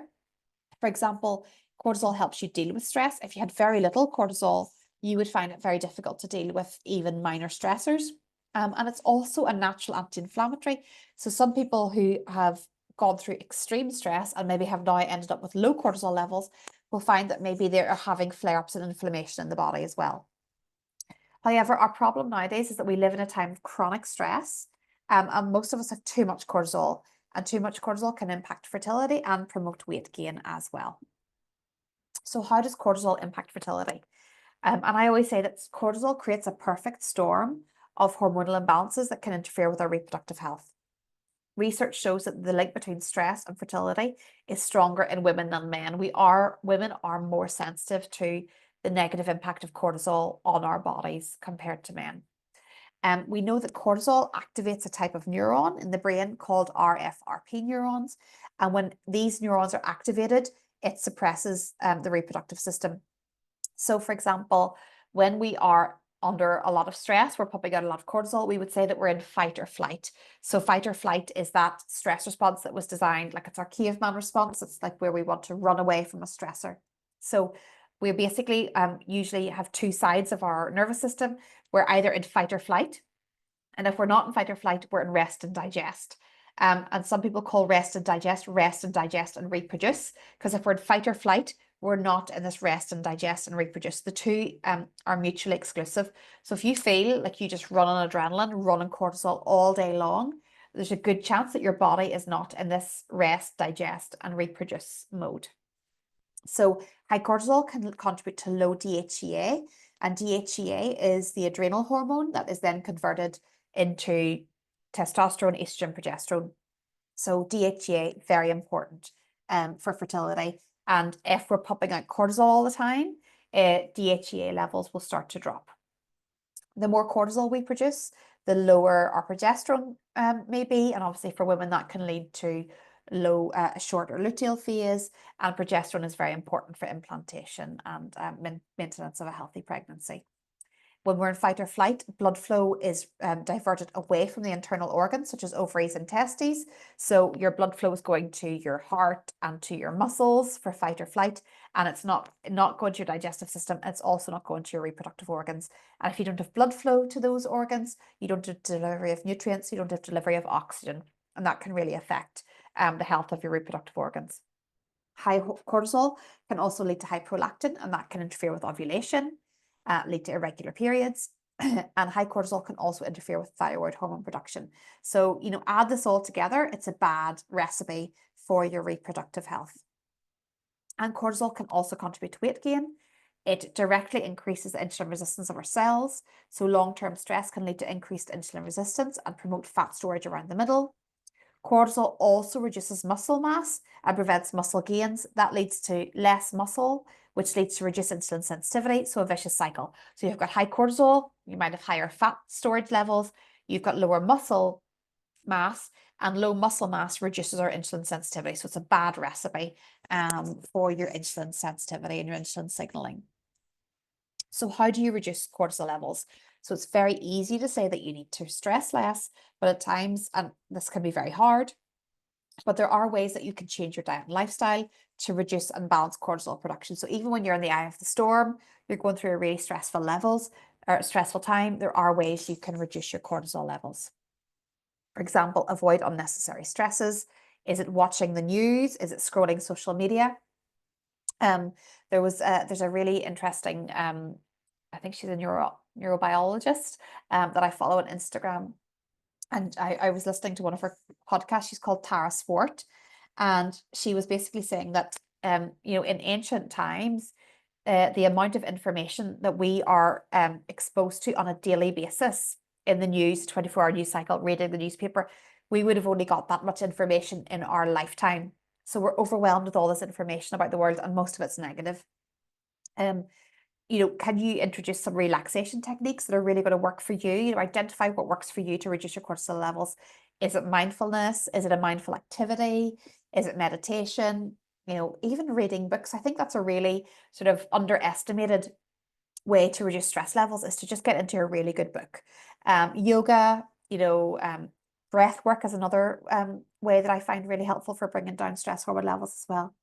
For example, cortisol helps you deal with stress. If you had very little cortisol, you would find it very difficult to deal with even minor stressors. And it's also a natural anti-inflammatory. So some people who have gone through extreme stress and maybe have now ended up with low cortisol levels will find that maybe they are having flare-ups and inflammation in the body as well. However, our problem nowadays is that we live in a time of chronic stress, and most of us have too much cortisol, and too much cortisol can impact fertility and promote weight gain as well. So how does cortisol impact fertility? And I always say that cortisol creates a perfect storm of hormonal imbalances that can interfere with our reproductive health. Research shows that the link between stress and fertility is stronger in women than men. Women are more sensitive to the negative impact of cortisol on our bodies compared to men. We know that cortisol activates a type of neuron in the brain called RFRP neurons. And when these neurons are activated, it suppresses the reproductive system. So, for example, when we are under a lot of stress, we're pumping out a lot of cortisol, we would say that we're in fight or flight. So fight or flight is that stress response that was designed, like it's our caveman response. It's like where we want to run away from a stressor. So we basically usually have two sides of our nervous system. We're either in fight or flight. And if we're not in fight or flight, we're in rest and digest. And some people call rest and digest and reproduce. Because if we're in fight or flight, we're not in this rest and digest and reproduce. The two are mutually exclusive. So if you feel like you just run on adrenaline, run on cortisol all day long, there's a good chance that your body is not in this rest, digest, and reproduce mode. So high cortisol can contribute to low DHEA, and DHEA is the adrenal hormone that is then converted into testosterone, estrogen, progesterone. So DHEA, very important for fertility. And if we're pumping out cortisol all the time, DHEA levels will start to drop. The more cortisol we produce, the lower our progesterone may be. And obviously for women, that can lead to a shorter luteal phase. And progesterone is very important for implantation and maintenance of a healthy pregnancy. When we're in fight or flight, blood flow is diverted away from the internal organs, such as ovaries and testes. So your blood flow is going to your heart and to your muscles for fight or flight, and it's not going to your digestive system. It's also not going to your reproductive organs. And if you don't have blood flow to those organs, you don't have delivery of nutrients, you don't have delivery of oxygen, and that can really affect the health of your reproductive organs. High cortisol can also lead to high prolactin, and that can interfere with ovulation, lead to irregular periods, and high cortisol can also interfere with thyroid hormone production. So, add this all together, it's a bad recipe for your reproductive health. And cortisol can also contribute to weight gain. It directly increases the insulin resistance of our cells. So long-term stress can lead to increased insulin resistance and promote fat storage around the middle. Cortisol also reduces muscle mass and prevents muscle gains. That leads to less muscle, which leads to reduced insulin sensitivity, so a vicious cycle. So you've got high cortisol, you might have higher fat storage levels, you've got lower muscle mass, and low muscle mass reduces our insulin sensitivity. So it's a bad recipe for your insulin sensitivity and your insulin signaling. So how do you reduce cortisol levels? So it's very easy to say that you need to stress less, but at times, and this can be very hard, but there are ways that you can change your diet and lifestyle to reduce and balance cortisol production. So even when you're in the eye of the storm, you're going through a really stressful time, there are ways you can reduce your cortisol levels. For example, avoid unnecessary stresses. Is it watching the news? Is it scrolling social media? There's a really interesting, I think she's a neurobiologist that I follow on Instagram. And I was listening to one of her podcasts. She's called Tara Swart. And she was basically saying that, in ancient times, the amount of information that we are exposed to on a daily basis in the news, 24-hour news cycle, reading the newspaper, we would have only got that much information in our lifetime. So we're overwhelmed with all this information about the world, and most of it's negative. Can you introduce some relaxation techniques that are really going to work for you? Identify what works for you to reduce your cortisol levels. Is it mindfulness? Is it a mindful activity? Is it meditation? Even reading books. I think that's a really sort of underestimated way to reduce stress levels, is to just get into a really good book. Yoga, breath work is another way that I find really helpful for bringing down stress hormone levels as well.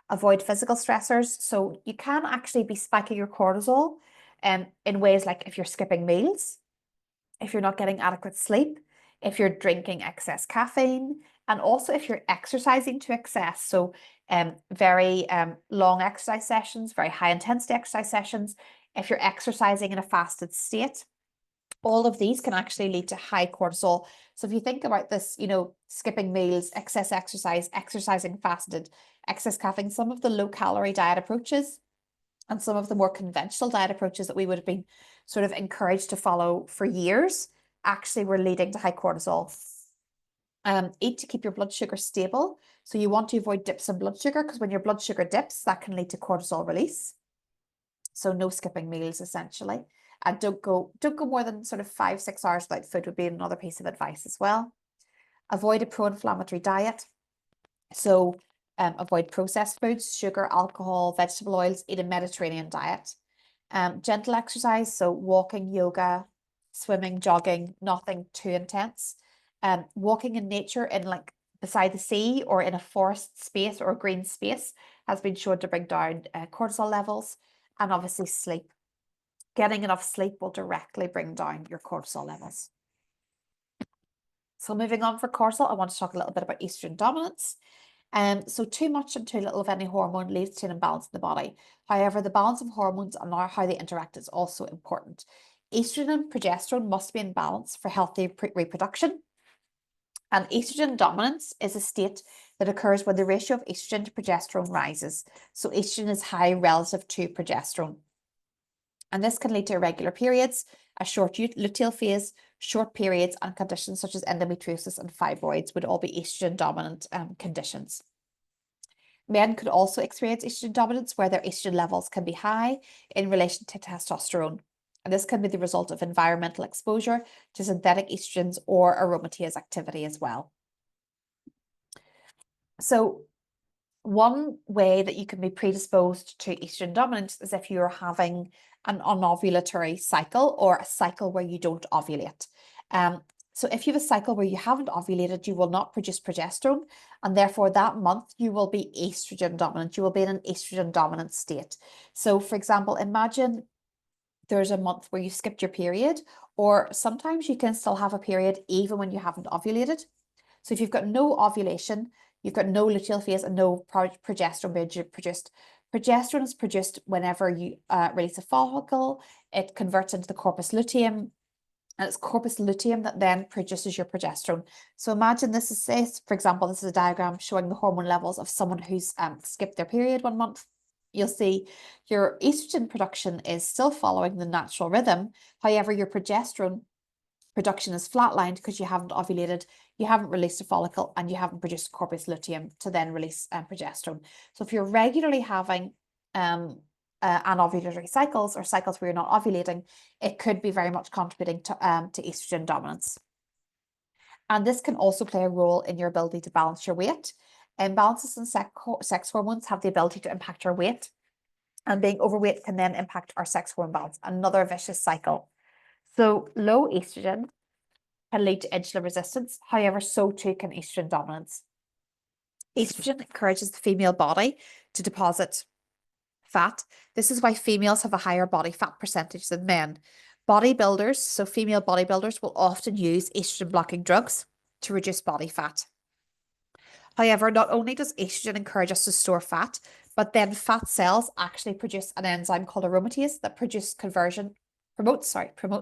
Avoid physical stressors. So you can actually be spiking your cortisol in ways like if you're skipping meals, if you're not getting adequate sleep, if you're drinking excess caffeine, and also if you're exercising to excess. So very long exercise sessions, very high intensity exercise sessions, if you're exercising in a fasted state, all of these can actually lead to high cortisol. So if you think about this, skipping meals, excess exercise, exercising fasted, excess caffeine, some of the low calorie diet approaches and some of the more conventional diet approaches that we would have been sort of encouraged to follow for years actually were leading to high cortisol. Eat to keep your blood sugar stable. So you want to avoid dips in blood sugar, because when your blood sugar dips, that can lead to cortisol release. So no skipping meals, essentially. And don't go more than sort of 5-6 hours without food would be another piece of advice as well. Avoid a pro-inflammatory diet. So avoid processed foods, sugar, alcohol, vegetable oils, eat a Mediterranean diet. Gentle exercise, so walking, yoga, swimming, jogging, nothing too intense. Walking in nature in like beside the sea or in a forest space or a green space has been shown to bring down cortisol levels. And obviously sleep. Getting enough sleep will directly bring down your cortisol levels. So moving on for cortisol, I want to talk a little bit about estrogen dominance. So too much and too little of any hormone leads to an imbalance in the body. However, the balance of hormones and how they interact is also important. Estrogen and progesterone must be in balance for healthy reproduction. And estrogen dominance is a state that occurs when the ratio of estrogen to progesterone rises. So estrogen is high relative to progesterone. And this can lead to irregular periods, a short luteal phase, short periods, and conditions such as endometriosis and fibroids would all be estrogen dominant conditions. Men could also experience estrogen dominance where their estrogen levels can be high in relation to testosterone. And this can be the result of environmental exposure to synthetic estrogens or aromatase activity as well. So one way that you can be predisposed to estrogen dominance is if you're having an anovulatory cycle or a cycle where you don't ovulate. So if you have a cycle where you haven't ovulated, you will not produce progesterone, and therefore that month you will be estrogen dominant. You will be in an estrogen dominant state. So for example, imagine there's a month where you skipped your period, or sometimes you can still have a period even when you haven't ovulated. So if you've got no ovulation, you've got no luteal phase and no progesterone being produced. Progesterone is produced whenever you release a follicle. It converts into the corpus luteum, and it's corpus luteum that then produces your progesterone. So imagine this is, say, for example, this is a diagram showing the hormone levels of someone who's skipped their period 1 month. You'll see your estrogen production is still following the natural rhythm. However, your progesterone production is flatlined because you haven't ovulated, you haven't released a follicle, and you haven't produced corpus luteum to then release progesterone. So if you're regularly having anovulatory cycles or cycles where you're not ovulating, it could be very much contributing to estrogen dominance. And this can also play a role in your ability to balance your weight. Imbalances in sex hormones have the ability to impact our weight, and being overweight can then impact our sex hormone balance, another vicious cycle. So low estrogen can lead to insulin resistance. However, so too can estrogen dominance. Estrogen encourages the female body to deposit fat. This is why females have a higher body fat percentage than men. Bodybuilders, so female bodybuilders, will often use estrogen blocking drugs to reduce body fat. However, not only does estrogen encourage us to store fat, but then fat cells actually produce an enzyme called aromatase that promotes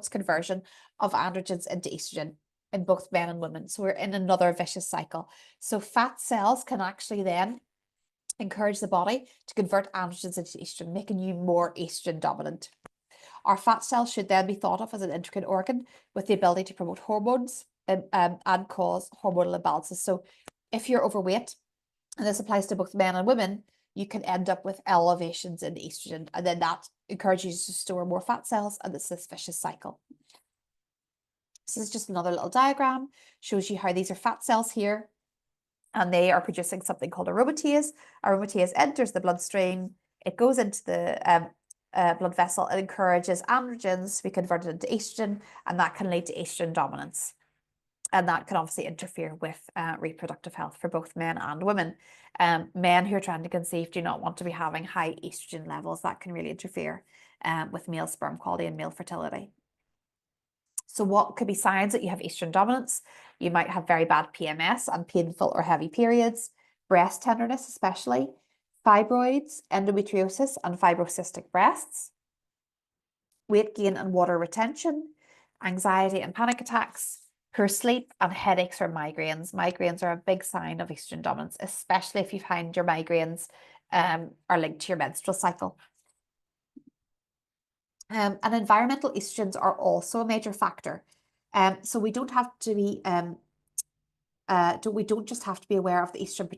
conversion of androgens into estrogen in both men and women. So we're in another vicious cycle. So fat cells can actually then encourage the body to convert androgens into estrogen, making you more estrogen dominant. Our fat cells should then be thought of as an endocrine organ with the ability to promote hormones and cause hormonal imbalances. So if you're overweight, and this applies to both men and women, you can end up with elevations in estrogen, and then that encourages you to store more fat cells, and it's this vicious cycle. This is just another little diagram, shows you how these are fat cells here, and they are producing something called aromatase. Aromatase enters the bloodstream, it goes into the blood vessel, it encourages androgens to be converted into estrogen, and that can lead to estrogen dominance. And that can obviously interfere with reproductive health for both men and women. Men who are trying to conceive do not want to be having high estrogen levels. That can really interfere with male sperm quality and male fertility. So what could be signs that you have estrogen dominance? You might have very bad PMS and painful or heavy periods, breast tenderness especially, fibroids, endometriosis and fibrocystic breasts, weight gain and water retention, anxiety and panic attacks, poor sleep, and headaches or migraines. Migraines are a big sign of estrogen dominance, especially if you find your migraines are linked to your menstrual cycle. And environmental estrogens are also a major factor. So we don't have to be we don't just have to be aware of the estrogen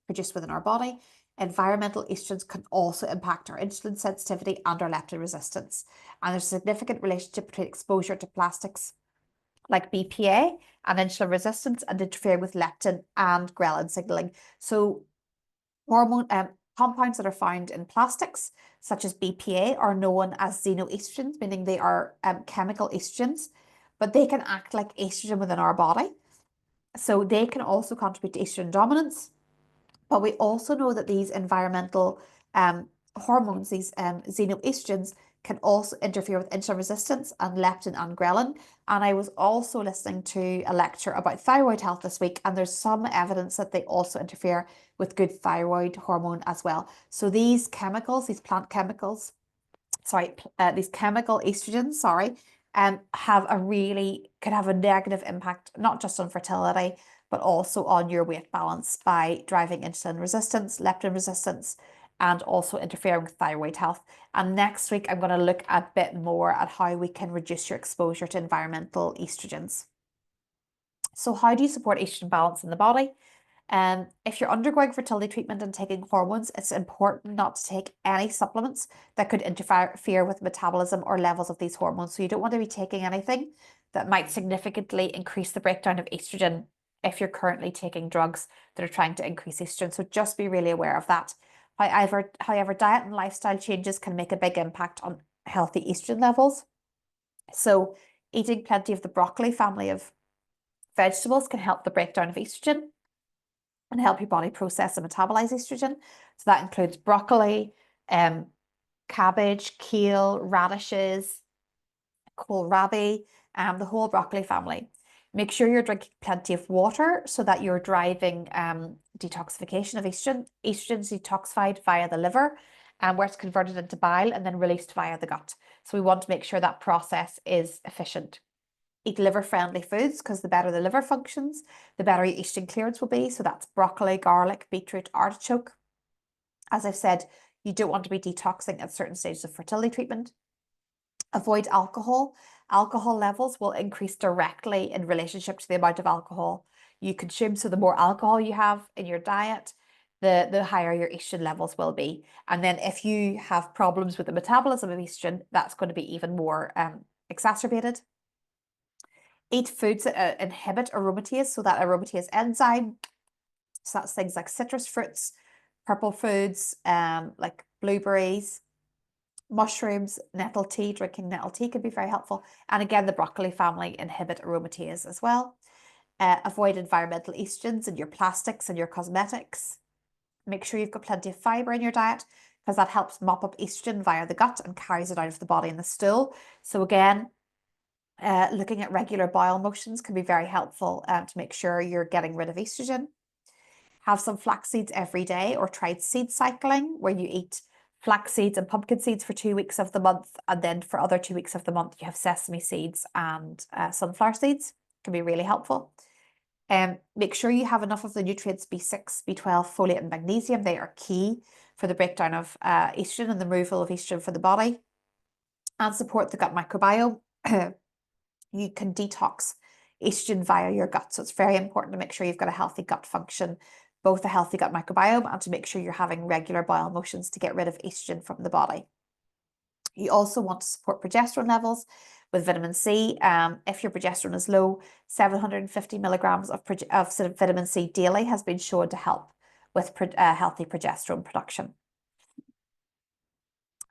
produced within our body. Environmental estrogens can also impact our insulin sensitivity and our leptin resistance. And there's a significant relationship between exposure to plastics like BPA and insulin resistance and interfering with leptin and ghrelin signaling. So hormone compounds that are found in plastics, such as BPA, are known as xenoestrogens, meaning they are chemical estrogens, but they can act like estrogen within our body. So they can also contribute to estrogen dominance. But we also know that these environmental hormones, these xenoestrogens, can also interfere with insulin resistance and leptin and ghrelin. And I was also listening to a lecture about thyroid health this week, and there's some evidence that they also interfere with good thyroid hormone as well. So these chemicals, these plant chemicals, these chemical estrogens, could have a negative impact, not just on fertility, but also on your weight balance by driving insulin resistance, leptin resistance, and also interfering with thyroid health. And next week, I'm going to look a bit more at how we can reduce your exposure to environmental estrogens. So how do you support estrogen balance in the body? If you're undergoing fertility treatment and taking hormones, it's important not to take any supplements that could interfere with metabolism or levels of these hormones. So you don't want to be taking anything that might significantly increase the breakdown of estrogen if you're currently taking drugs that are trying to increase estrogen. So just be really aware of that. However, diet and lifestyle changes can make a big impact on healthy estrogen levels. So eating plenty of the broccoli family of vegetables can help the breakdown of estrogen and help your body process and metabolize estrogen. So that includes broccoli, cabbage, kale, radishes, kohlrabi, the whole broccoli family. Make sure you're drinking plenty of water so that you're driving detoxification of estrogen. Estrogen is detoxified via the liver, where it's converted into bile and then released via the gut. So we want to make sure that process is efficient. Eat liver-friendly foods, because the better the liver functions, the better your estrogen clearance will be. So that's broccoli, garlic, beetroot, artichoke. As I've said, you don't want to be detoxing at certain stages of fertility treatment. Avoid alcohol. Alcohol levels will increase directly in relationship to the amount of alcohol you consume. So the more alcohol you have in your diet, the higher your estrogen levels will be. And then if you have problems with the metabolism of estrogen, that's going to be even more exacerbated. Eat foods that inhibit aromatase, so that aromatase enzyme. So that's things like citrus fruits, purple foods, like blueberries, mushrooms, nettle tea. Drinking nettle tea can be very helpful. And again, the broccoli family inhibit aromatase as well. Avoid environmental estrogens in your plastics and your cosmetics. Make sure you've got plenty of fiber in your diet, because that helps mop up estrogen via the gut and carries it out of the body in the stool. So again, looking at regular bowel motions can be very helpful to make sure you're getting rid of estrogen. Have some flax seeds every day, or try seed cycling, where you eat flax seeds and pumpkin seeds for 2 weeks of the month, and then for other 2 weeks of the month you have sesame seeds and sunflower seeds. It can be really helpful. Make sure you have enough of the nutrients B6, B12, folate and magnesium. They are key for the breakdown of estrogen and the removal of estrogen for the body. And support the gut microbiome. You can detox estrogen via your gut. So it's very important to make sure you've got a healthy gut function both a healthy gut microbiome and to make sure you're having regular bowel motions to get rid of estrogen from the body. You also want to support progesterone levels with vitamin C. If your progesterone is low, 750 milligrams of vitamin C daily has been shown to help with healthy progesterone production.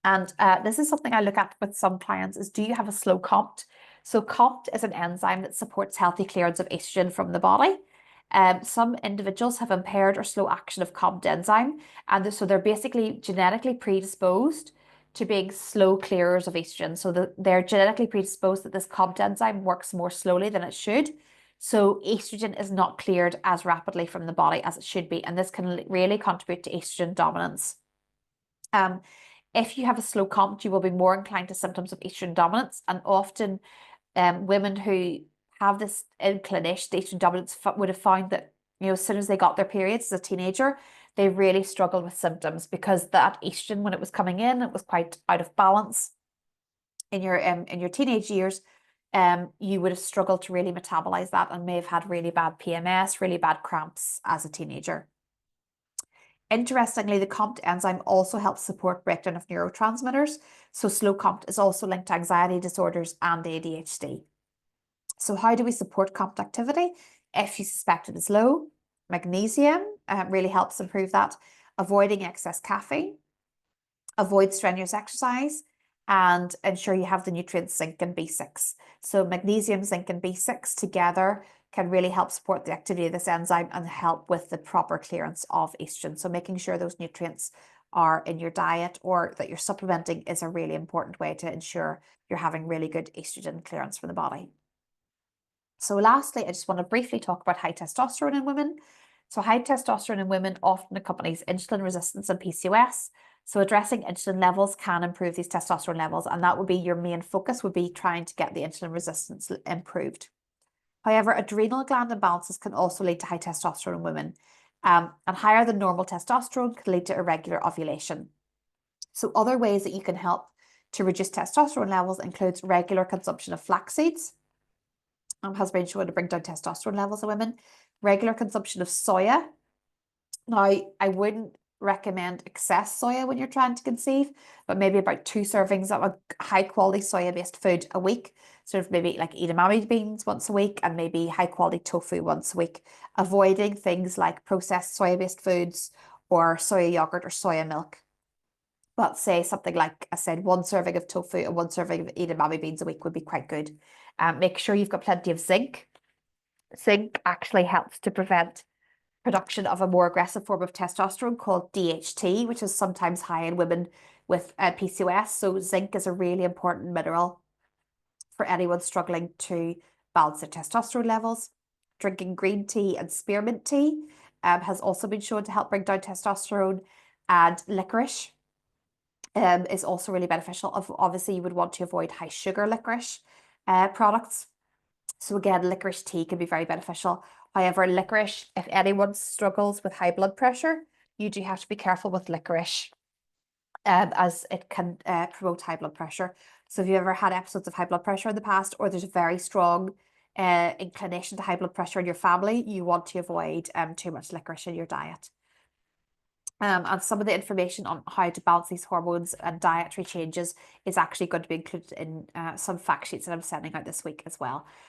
And this is something I look at with some clients is, do you have a slow COMT? So COMT is an enzyme that supports healthy clearance of estrogen from the body. Some individuals have impaired or slow action of COMT enzyme, and so they're basically genetically predisposed to being slow clearers of estrogen. So they're genetically predisposed that this COMT enzyme works more slowly than it should. So estrogen is not cleared as rapidly from the body as it should be, and this can really contribute to estrogen dominance. If you have a slow COMT, you will be more inclined to symptoms of estrogen dominance, and often women who have this inclination to estrogen dominance would have found that, you know, as soon as they got their periods as a teenager, they really struggled with symptoms because that estrogen, when it was coming in, it was quite out of balance in your teenage years. You would have struggled to really metabolize that and may have had really bad PMS, really bad cramps as a teenager. Interestingly, the COMT enzyme also helps support breakdown of neurotransmitters. So slow COMT is also linked to anxiety disorders and ADHD. So how do we support COMT activity? If you suspect it is low, magnesium really helps improve that. Avoiding excess caffeine, avoid strenuous exercise, and ensure you have the nutrients zinc and B6. So magnesium, zinc, and B6 together can really help support the activity of this enzyme and help with the proper clearance of estrogen. So making sure those nutrients are in your diet or that you're supplementing is a really important way to ensure you're having really good estrogen clearance from the body. So lastly, I just want to briefly talk about high testosterone in women. So high testosterone in women often accompanies insulin resistance and PCOS. So addressing insulin levels can improve these testosterone levels, and that would be your main focus, would be trying to get the insulin resistance improved. However, adrenal gland imbalances can also lead to high testosterone in women, and higher than normal testosterone could lead to irregular ovulation. So other ways that you can help to reduce testosterone levels includes regular consumption of flax seeds, has been shown to bring down testosterone levels in women. Regular consumption of soya. Now, I wouldn't recommend excess soya when you're trying to conceive, but maybe about 2 servings of a high quality soya-based food a week. Sort of maybe like edamame beans once a week and maybe high quality tofu once a week. Avoiding things like processed soya-based foods or soya yogurt or soya milk. But say something like I said, 1 serving of tofu and 1 serving of edamame beans a week would be quite good. Make sure you've got plenty of zinc. Zinc actually helps to prevent production of a more aggressive form of testosterone called DHT, which is sometimes high in women with PCOS. So zinc is a really important mineral for anyone struggling to balance their testosterone levels. Drinking green tea and spearmint tea has also been shown to help bring down testosterone, and licorice is also really beneficial. Obviously, you would want to avoid high sugar licorice products. So again, licorice tea can be very beneficial. However, licorice, if anyone struggles with high blood pressure, you do have to be careful with licorice as it can promote high blood pressure. So if you've ever had episodes of high blood pressure in the past, or there's a very strong inclination to high blood pressure in your family, you want to avoid too much licorice in your diet. And some of the information on how to balance these hormones and dietary changes is actually going to be included in some fact sheets that I'm sending out this week as well.